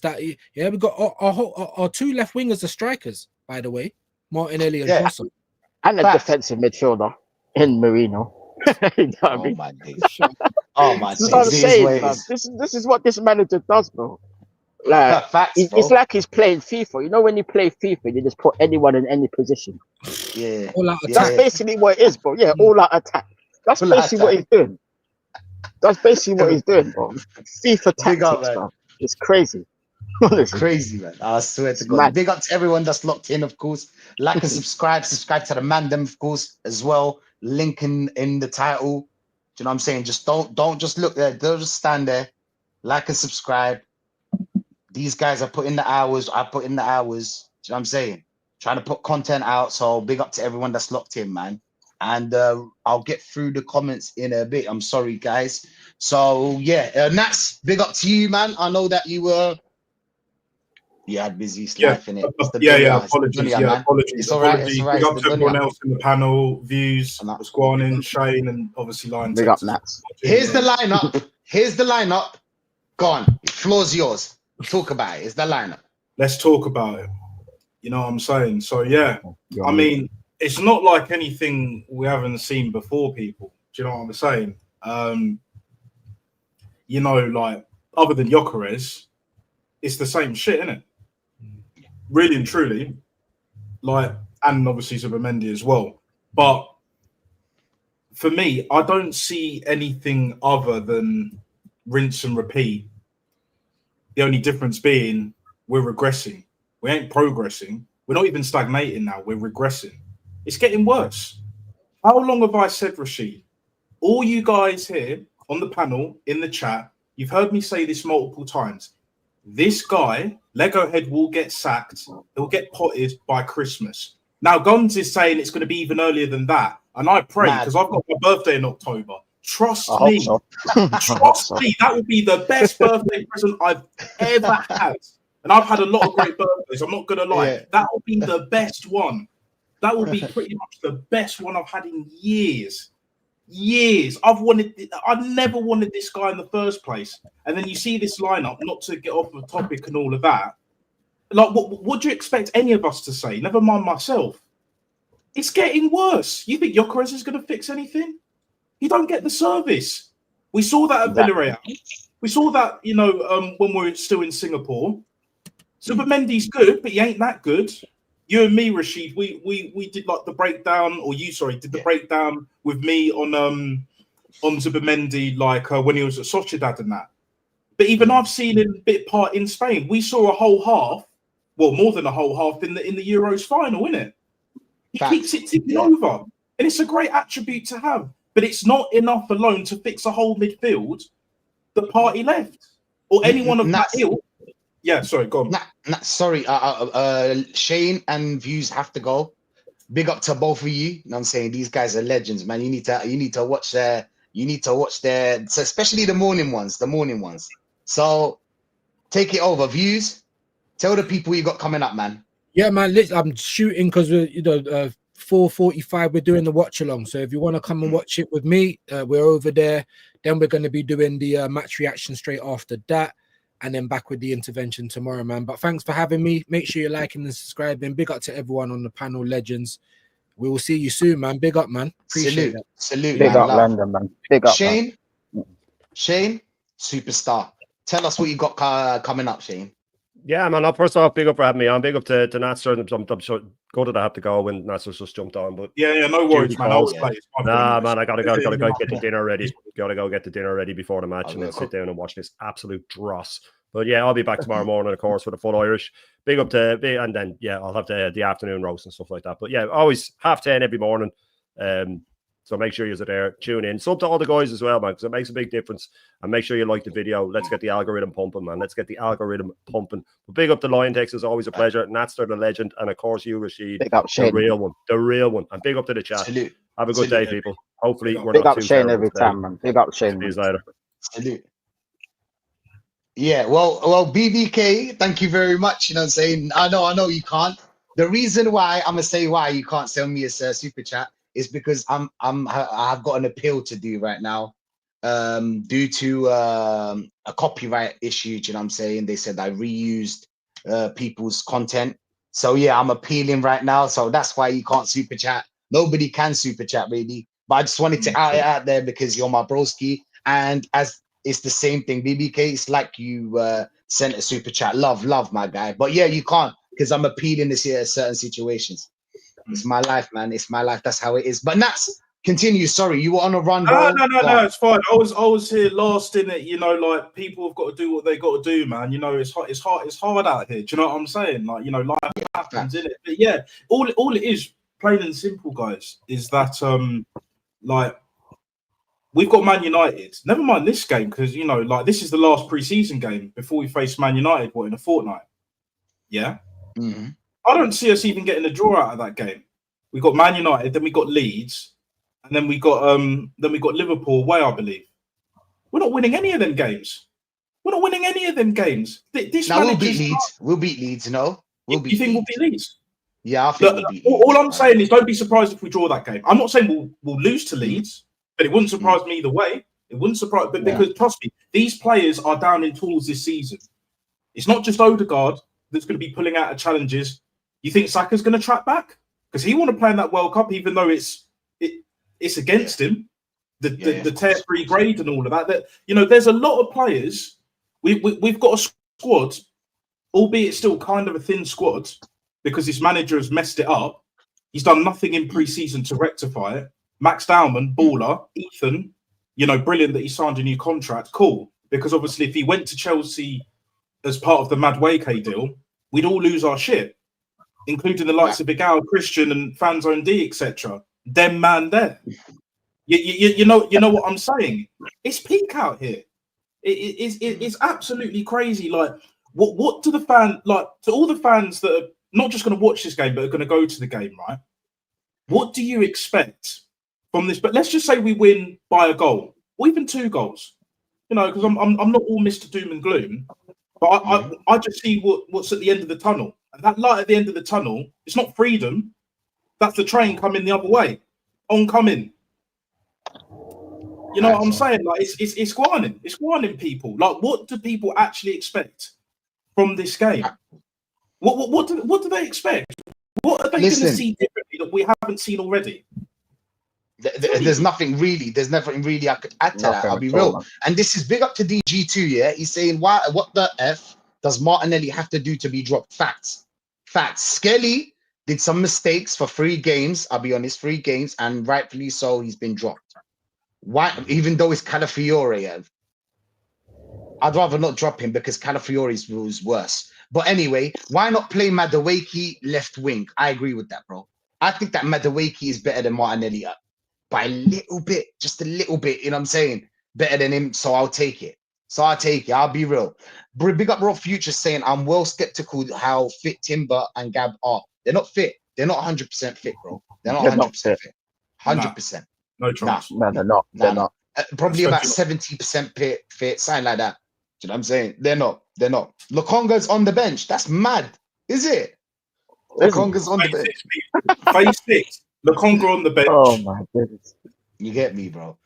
we got our two left wingers are strikers, by the way. Martinelli and Trossard. And a defensive midfielder in Marino. You know what I mean? My days. Oh my days. This is what I'm saying, man. This is what this manager does, bro. Like facts, bro. It's like he's playing FIFA. You know when you play FIFA, you just put anyone in any position. Yeah. That's basically what it is, bro. Yeah, all out attack. That's basically what he's doing. That's basically what he's doing, bro. FIFA tactics, bro. It's crazy. It's crazy, man. I swear to God. Mad. Big up to everyone that's locked in, of course. Like and subscribe. Subscribe to the Mandem, of course, as well. Link in the title. Do you know what I'm saying? Just don't just look there. Don't just stand there. Like and subscribe. These guys are putting the hours. I put in the hours. Do you know what I'm saying? Trying to put content out. So big up to everyone that's locked in, man. And I'll get through the comments in a bit. I'm sorry, guys. So yeah, Nats, big up to you, man. I know that you had busy life in it. Apologies. Apologies. It's all right. It's all right. Big up to everyone else in the panel, Views, what's going on, Shane, and obviously Lion. Big up, Nats. Here's the lineup. Go on. Floor's yours. Talk about it. It's the lineup. Let's talk about it. You know what I'm saying? So yeah, I mean, it's not like anything we haven't seen before, people. Do you know what I'm saying? You know, like other than Gyökeres, it's the same shit, isn't it? Really and truly, like, and obviously Zubimendi as well. But for me, I don't see anything other than rinse and repeat. The only difference being we're regressing. We ain't progressing. We're not even stagnating now. We're regressing. It's getting worse. How long have I said, Rashid? All you guys here on the panel, in the chat, you've heard me say this multiple times. This guy, Lego Head, will get sacked. He'll get potted by Christmas. Now, Guns is saying it's going to be even earlier than that. And I pray, because I've got my birthday in October. Trust me. Trust me, that would be the best birthday present I've ever had. And I've had a lot of great birthdays. I'm not going to lie. Yeah. That would be the best one. That would be pretty much the best one I've had in years. I never wanted this guy in the first place. And then you see this lineup, not to get off the topic and all of that. Like, what do you expect any of us to say? Never mind myself. It's getting worse. You think Gyökeres is going to fix anything? He don't get the service. We saw that at Villarreal. We saw that, you know, when we were still in Singapore. Zubimendi's good, but he ain't that good. You and me, Rashid, we did like the breakdown, or you, sorry, did the breakdown with me on Zubimendi, like when he was at Sociedad and that. But even I've seen him bit part in Spain. We saw a whole half, well, more than a whole half in the Euros final, innit? He keeps it ticking over, and it's a great attribute to have. But it's not enough alone to fix a whole midfield. The party left, or anyone of that ilk. Yeah, sorry, go on. Sorry, Shane and Views have to go. Big up to both of you. You know what I'm saying? These guys are legends, man. You need to watch their so especially the morning ones. So take it over. Views, tell the people you got coming up, man. Yeah, man. I'm shooting because we're 4:45. We're doing the watch along. So if you want to come and watch it with me, we're over there. Then we're going to be doing the match reaction straight after that. And then back with the intervention tomorrow, man. But thanks for having me. Make sure you're liking and subscribing. Big up to everyone on the panel, legends. We will see you soon, man. Big up, man. Appreciate it. Salute, big man. Up, London, man. Big up, Shane. Man. Shane, superstar. Tell us what you got coming up, Shane. Yeah, man. First off, big up for having me on. Big up to Nasser. I'm sure good that I have to go when Nasser's just jumped on. But yeah, no worries, man. Nah, man, I gotta go get the dinner ready. Gotta go get the dinner ready before the match and then sit down and watch this absolute dross. But yeah, I'll be back tomorrow morning, of course, for the full Irish. Big up to, and then yeah, I'll have the afternoon roast and stuff like that. But yeah, always 10:30 every morning. So make sure you're there, tune in. Sub to all the guys as well, man, because it makes a big difference. And make sure you like the video. Let's get the algorithm pumping, man. Let's get the algorithm pumping. But big up the Lion Tex, is always a pleasure. Natster, the legend, and of course you, Rashid, Big up Shane. the real one, And big up to the chat. Salute. Have a good day, people. Hopefully we're Big not up too Shane terrible every today. time, man. Big up Shane. See you later. Salute. Yeah, well, BBK, thank you very much. You know what I'm saying? I know you can't. The reason why I'm gonna say why you can't send me a super chat is because I've got an appeal to do right now, due to a copyright issue. You know what I'm saying? They said I reused people's content. So yeah, I'm appealing right now. So that's why you can't super chat. Nobody can super chat really. But I just wanted to out it out there because you're my broski, and as it's the same thing. BBK, it's like you sent a super chat. Love, my guy. But yeah, you can't because I'm appealing this here at certain situations. It's my life, man. It's my life. That's how it is. But Nats, continue. Sorry, you were on a run, bro. No. It's fine. I was here last in it. You know, like people have got to do what they got to do, man. You know, it's hard out here. Do you know what I'm saying? Like, you know, life happens in it. But yeah, all it is, plain and simple, guys, is that like, we've got Man United. Never mind this game, because, you know, like, this is the last pre-season game before we face Man United, in a fortnight? Yeah? Mm-hmm. I don't see us even getting a draw out of that game. We got Man United, then we got Leeds, and then we got Liverpool away, I believe. We're not winning any of them games. This now we'll beat Leeds. We'll beat Leeds, no? You think we'll beat Leeds? Yeah, I think we'll beat Leeds. All I'm saying is don't be surprised if we draw that game. I'm not saying we'll lose to Leeds. But it wouldn't surprise me either way. It wouldn't surprise, but because trust me, these players are down in tools this season. It's not just Odegaard that's going to be pulling out of challenges. You think Saka's going to track back because he want to play in that World Cup, even though it's against him, the tier 3 grade and all of that. That, you know, there's a lot of players. We've got a squad, albeit still kind of a thin squad, because his manager has messed it up. He's done nothing in pre-season to rectify it. Max Dowman, baller. Ethan, you know, brilliant that he signed a new contract. Cool. Because obviously if he went to Chelsea as part of the Madueke deal, we'd all lose our shit, including the likes of Bilbao, Christian and Fanzone D, etc. Them man there. You know what I'm saying? It's peak out here. It's absolutely crazy. Like, what do the fan, like, to all the fans that are not just going to watch this game, but are going to go to the game, right? What do you expect from this? But let's just say we win by a goal or even 2 goals, you know, because I'm not all Mr. Doom and Gloom, but I just see what's at the end of the tunnel. And that light at the end of the tunnel, it's not freedom. That's the train coming the other way, oncoming. You know what I'm saying? Like, it's squanning people. Like, what do people actually expect from this game? What do they expect? What are they going to see differently that we haven't seen already? There's nothing really I could add to that. I'll be real. And this is big up to DG2, yeah? He's saying, what the F does Martinelli have to do to be dropped? Facts. Skelly did some mistakes for 3 games, I'll be honest, 3 games, and rightfully so, he's been dropped. Why? Even though it's Calafiore, I'd rather not drop him because Calafiore's was worse. But anyway, why not play Madueke left wing? I agree with that, bro. I think that Madueke is better than Martinelli by a little bit, just a little bit, you know what I'm saying? Better than him, so I'll take it. I'll be real. Big up Raw Future saying, I'm well skeptical how fit Timber and Gab are. They're not fit. They're not 100% fit, bro. They're not 100% fit. 100%. No chance. No, they're not. They're not. Probably about 70% fit, something like that. Do you know what I'm saying? They're not. Lokonga's on the bench. That's mad. Is it? Lokonga's on the bench. Phase 6. Lokonga on the bench. Oh my goodness. You get me, bro.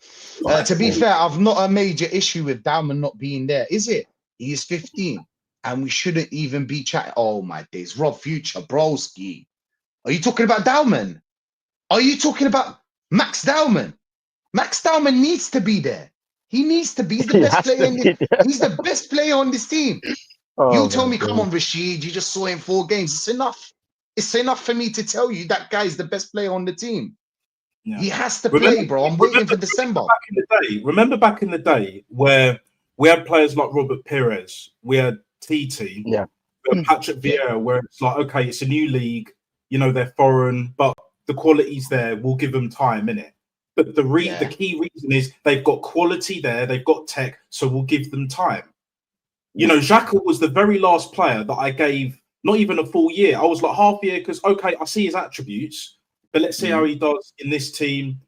To be fair, I've not a major issue with Dowman not being there. Is it? He is 15. And we shouldn't even be chatting. Oh my days. Rob Future, broski. Are you talking about Dowman? Are you talking about Max Dowman? Max Dowman needs to be there. He needs to be. He's the best player. He's the best player on this team. You tell me, come on, Rashid, you just saw him 4 games. It's enough. It's enough for me to tell you that guy is the best player on the team. Yeah. He has to play, bro. I'm waiting for December. Remember back in the day where we had players like Robert Pires, we had TT, we had Patrick Vieira, where it's like, okay, it's a new league, you know, they're foreign, but the quality's there. We'll give them time, innit? But the key reason is they've got quality there, they've got tech, so we'll give them time. You know, Xhaka was the very last player that I gave not even a full year. I was like half year because, okay, I see his attributes, but let's see how he does in this team,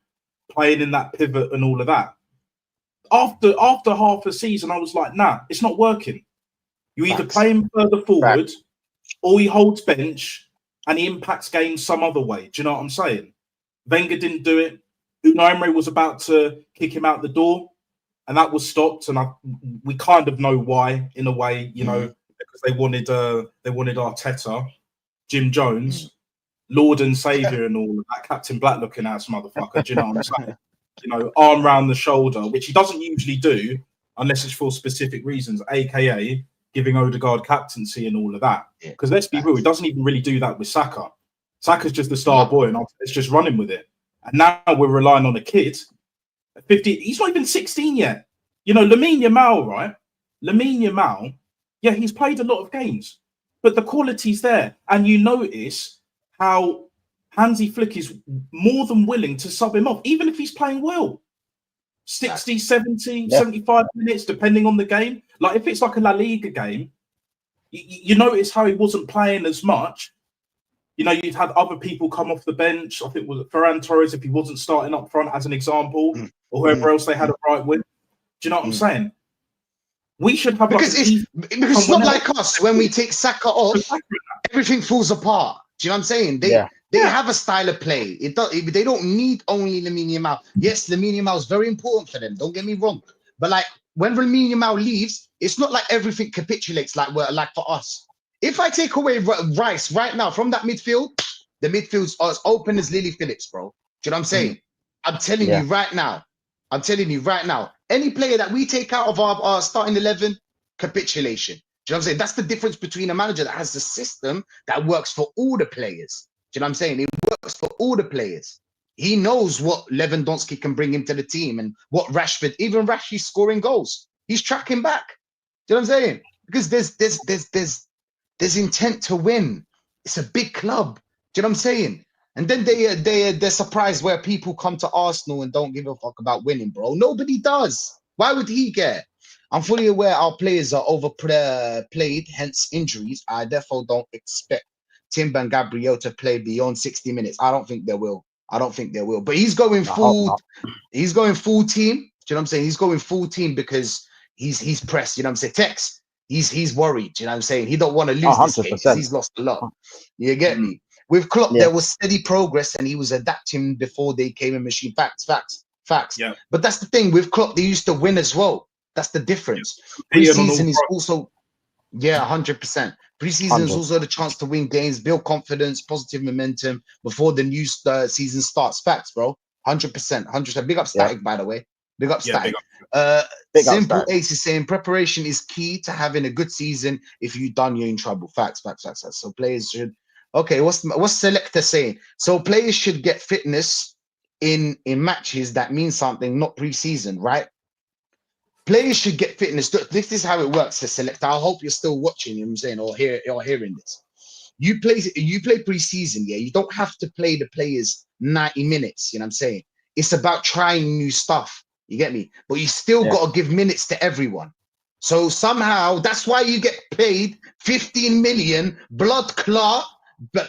playing in that pivot and all of that. After half a season, I was like, nah, it's not working. You either play him further forward or he holds bench and he impacts games some other way. Do you know what I'm saying? Wenger didn't do it. Unai Emery was about to kick him out the door, and that was stopped. And we kind of know why, in a way, you know, because they wanted Arteta, Jim Jones, Lord and Savior, and all of that. Captain Black looking ass motherfucker. Do you know what I'm saying? You know, arm round the shoulder, which he doesn't usually do unless it's for specific reasons, aka giving Odegaard captaincy and all of that. Because let's be real, he doesn't even really do that with Saka. Saka's just the star boy, and it's just running with it. And now we're relying on a kid. 50, he's not even 16 yet. You know, Lamine Yamal, right? Lamine Yamal, yeah, he's played a lot of games, but the quality's there. And you notice how Hansi Flick is more than willing to sub him off, even if he's playing well. 60, 70, 75 minutes, depending on the game. Like, if it's like a La Liga game, you notice how he wasn't playing as much. You know, you'd had other people come off the bench. I think it was Ferran Torres, if he wasn't starting up front as an example, or whoever else they had a right with. Do you know what I'm saying? We should have because it's not like us when we take Saka off, everything falls apart. Do you know what I'm saying? They have a style of play. They don't need only Lamine Yamal. Yes, Lamine Yamal is very important for them. Don't get me wrong. But like when Lamine Yamal leaves, it's not like everything capitulates like for us. If I take away Rice right now from that midfield, the midfield's as open as Lily Phillips, bro. Do you know what I'm saying? I'm telling you right now. Any player that we take out of our starting 11, capitulation. Do you know what I'm saying? That's the difference between a manager that has the system that works for all the players. Do you know what I'm saying? It works for all the players. He knows what Lewandowski can bring him to the team and what Rashford, even Rashford scoring goals. He's tracking back. Do you know what I'm saying? Because there's intent to win. It's a big club. Do you know what I'm saying? And then they're surprised where people come to Arsenal and don't give a fuck about winning, bro. Nobody does. Why would he care? I'm fully aware our players are overplayed, hence injuries. I therefore don't expect Timber and Gabriel to play beyond 60 minutes. I don't think they will. But he's going full. He's going full team. Do you know what I'm saying? He's going full team because he's pressed. You know what I'm saying? Tex. He's worried. You know what I'm saying? He don't want to lose this game because he's lost a lot. You get me? With Klopp, there was steady progress and he was adapting before they came in machine. Facts. Yeah. But that's the thing. With Klopp, they used to win as well. That's the difference. Pre-season is also, 100%. Pre-season is also the chance to win games, build confidence, positive momentum before the new season starts. Facts, bro. 100%. Big up Static, by the way. Big up Static. Simple Ace is saying preparation is key to having a good season. If you're done, you're in trouble. Facts. So players should. Okay, what's Selector saying? So players should get fitness in matches that mean something, not pre-season, right? Players should get fitness. This is how it works for Selector. I hope you're still watching, you know what I'm saying, or hearing this. You play pre-season, yeah. You don't have to play the players 90 minutes, you know what I'm saying? It's about trying new stuff. You get me? But you still got to give minutes to everyone. So somehow that's why you get paid 15 million blood clot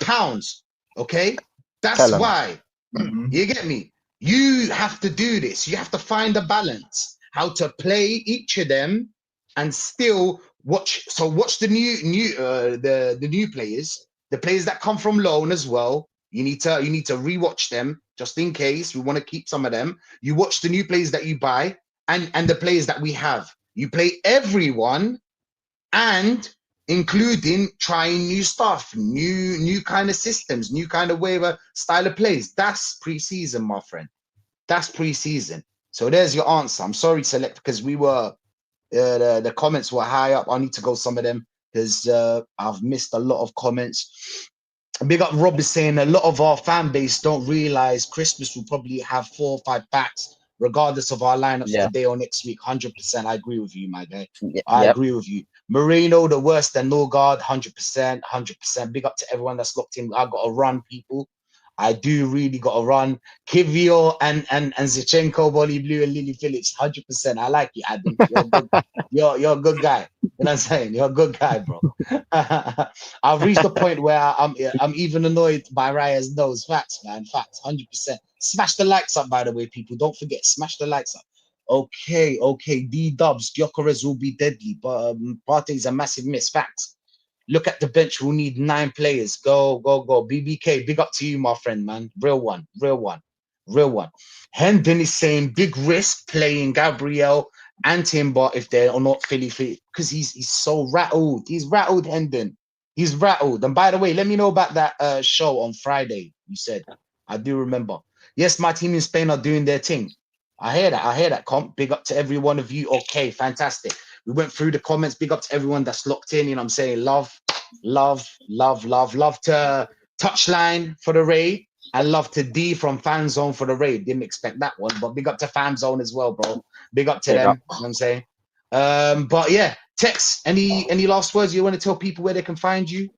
pounds. Okay? That's why. You get me? You have to do this. You have to find a balance. How to play each of them and still watch. So watch the new players, the players that come from loan as well. You need to rewatch them just in case we want to keep some of them. You watch the new players that you buy and the players that we have. You play everyone and including trying new stuff, new kind of systems, new kind of way of style of plays. That's pre-season, my friend. That's pre-season. So there's your answer. I'm sorry, Select, because we were the comments were high up. I need to go some of them because I've missed a lot of comments. Big up Rob is saying a lot of our fan base don't realize Christmas will probably have 4 or 5 packs, regardless of our lineups today or next week. 100%. I agree with you, my guy. I agree with you. Moreno, the worst than Norgard, 100%. Big up to everyone that's locked in. I got to run, people. I do really got to run. Kivio and Zichenko, Bonnie Blue and Lily Phillips, 100%. I like you, Adam. You're a good. You're a good guy. You know what I'm saying? You're a good guy, bro. I've reached the point where I'm even annoyed by Raya's nose. Facts, man. Facts, 100%. Smash the likes up, by the way, people. Don't forget, smash the likes up. Okay. D Dubs, Gyökeres will be deadly, but Partey's a massive miss. Facts. Look at the bench. We'll need 9 players. Go. BBK, big up to you, my friend, man. Real one. Hendon is saying big risk playing Gabriel and Timber if they're not fully fit because he's so rattled. He's rattled, Hendon. He's rattled. And by the way, let me know about that show on Friday. You said. I do remember. Yes, my team in Spain are doing their thing. I hear that, comp. Big up to every one of you. Okay, fantastic. We went through the comments. Big up to everyone that's locked in. You know what I'm saying? Love to Touchline for the raid. And love to D from Fan Zone for the raid. Didn't expect that one, but big up to Fan Zone as well, bro. Big up to them. You know what I'm saying? But yeah, Tex, any last words you want to tell people where they can find you?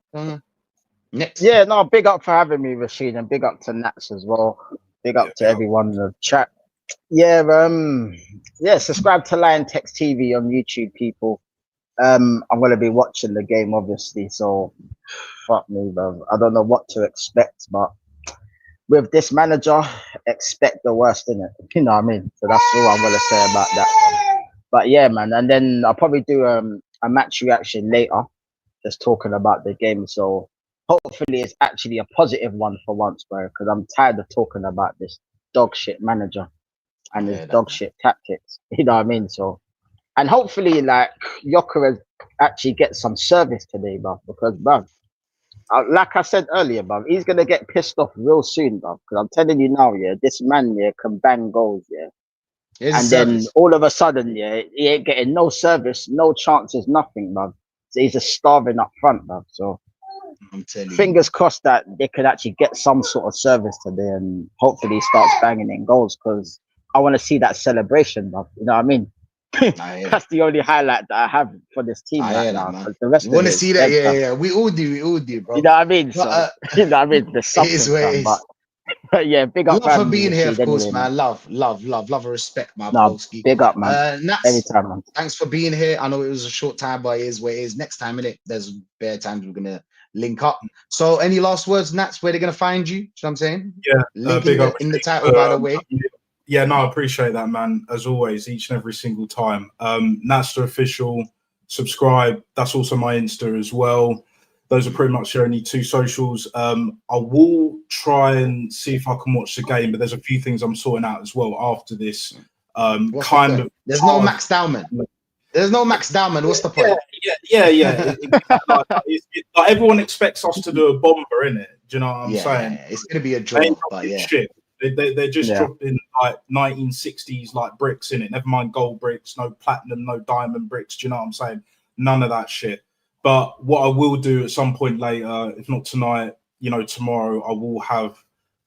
Next. Yeah, no, big up for having me, Rashid, and big up to Nats as well. Big up to everyone in the chat. Yeah, subscribe to Lion Text TV on YouTube, people. I'm gonna be watching the game, obviously, so fuck me, bro. I don't know what to expect, but with this manager, expect the worst in it. You know what I mean? So that's all I'm gonna say about that. But yeah, man, and then I'll probably do a match reaction later, just talking about the game. So hopefully it's actually a positive one for once, bro, because I'm tired of talking about this dog shit manager and his dog shit tactics. You know what I mean? So, and hopefully, like, Gyökeres actually gets some service today, bro, because, bro, like I said earlier, bro, he's going to get pissed off real soon, bro, because I'm telling you now, yeah, this man, yeah, can bang goals, yeah. And then all of a sudden, yeah, he ain't getting no service, no chances, nothing, bro. So he's just starving up front, bro. So, I'm telling you, fingers crossed that they could actually get some sort of service today and hopefully he starts banging in goals because I want to see that celebration, bro. You know what I mean? That's the only highlight that I have for this team right now. The rest you want to see that? Yeah. We all do, bro. You know what I mean? So, you know what I mean? There's something, it is where it is. But yeah, big up. Love for being here, of course, man. Love and respect, my broski. Big up, man. Nats, anytime, man. Thanks for being here. I know it was a short time, but it is where it is. Next time, innit? There's bare times we're gonna link up. So, any last words, Nats? Where they're gonna find you? You know what I'm saying? Yeah, link in the title, by the way. Yeah, no, I appreciate that, man. As always, each and every single time. Nats official, subscribe. That's also my Insta as well. Those are pretty much the only 2 socials. I will try and see if I can watch the game, but there's a few things I'm sorting out as well after this. There's no Max Dowman. There's no Max Dowman. What's the point? Yeah. Like everyone expects us to do a bomber, innit? Do you know what I'm saying? Yeah. It's gonna be a draw, but yeah. Shit. They're just dropping like 1960s like bricks in it. Never mind gold bricks, no platinum, no diamond bricks. Do you know what I'm saying? None of that shit. But what I will do at some point later, if not tonight, tomorrow, I will have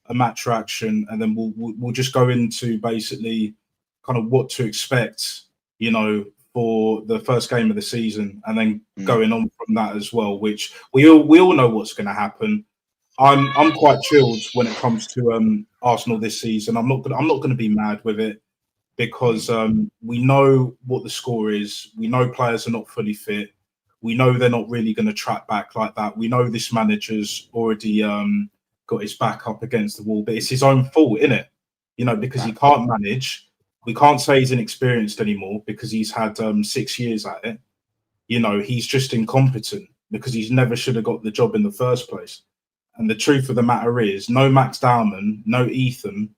a match reaction, and then we'll just go into basically kind of what to expect, for the first game of the season, and then going on from that as well. Which we all know what's going to happen. I'm quite chilled when it comes to Arsenal this season. I'm not going to be mad with it because we know what the score is. We know players are not fully fit. We know they're not really going to track back like that. We know this manager's already got his back up against the wall, but it's his own fault, isn't it? Because he can't manage. We can't say he's inexperienced anymore because he's had 6 years at it. He's just incompetent because he's never should have got the job in the first place. And the truth of the matter is, no Max Dowman, no Ethan,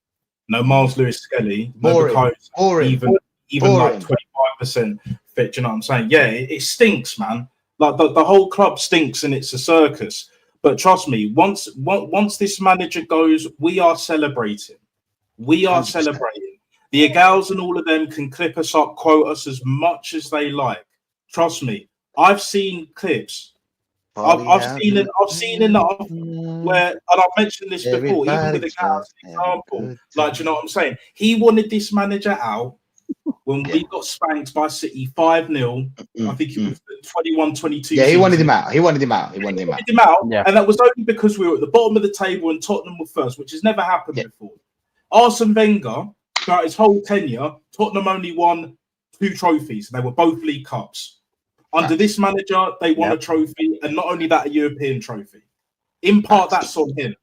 no Miles Lewis-Skelly, no Bakayoko, even like 25% fit. Do you know what I'm saying? Yeah, it stinks, man. Like the whole club stinks and it's a circus. But trust me, once this manager goes, we are celebrating. We are 100%. Celebrating. The Agals and all of them can clip us up, quote us as much as they like. Trust me, I've seen clips. I've seen enough where, and I've mentioned this before, even with the Agals example. Like, do you know what I'm saying? He wanted this manager out when we got spanked by City 5-0. I think it was 21-22. Yeah, he wanted him out. He wanted him out. Yeah. And that was only because we were at the bottom of the table and Tottenham were first, which has never happened before. Arsene Wenger, throughout his whole tenure, Tottenham only won 2 trophies, and they were both League Cups. Under this manager, they won a trophy, and not only that, a European trophy. In part, that's on him.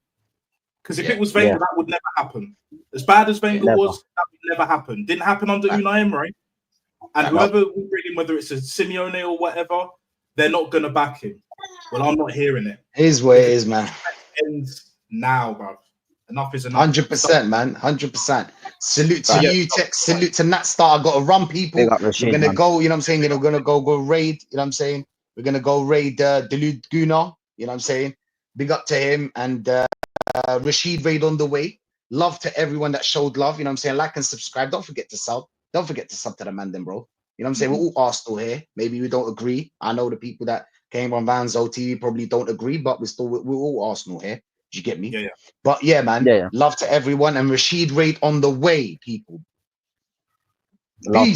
Because if it was Wenger, that would never happen. As bad as Wenger was, that would never happen. Didn't happen under Unai Emery. And whoever we bring in, whether it's a Simeone or whatever, they're not going to back him. Well, I'm not hearing it. Here's where it is, man. Ends now, bro. Enough is enough. 100%, man. 100%. Salute to you, Tech. Salute to Nat Star. I got to run, people. We're going to go, you know what I'm saying? We're going to go raid, you know what I'm saying? We're going to go raid Delude Guna, you know what I'm saying? Big up to him. And Rashid raid on the way. Love to everyone that showed love, you know what I'm saying? Like and subscribe. Don't forget to sub. Don't forget to sub to the man, then, bro. You know what I'm saying? We're all Arsenal here. Maybe we don't agree. I know the people that came on Vanzo TV probably don't agree, but we're all Arsenal here. Did you get me? Yeah. But yeah, man. Love to everyone. And Rashid raid on the way, people. Peace.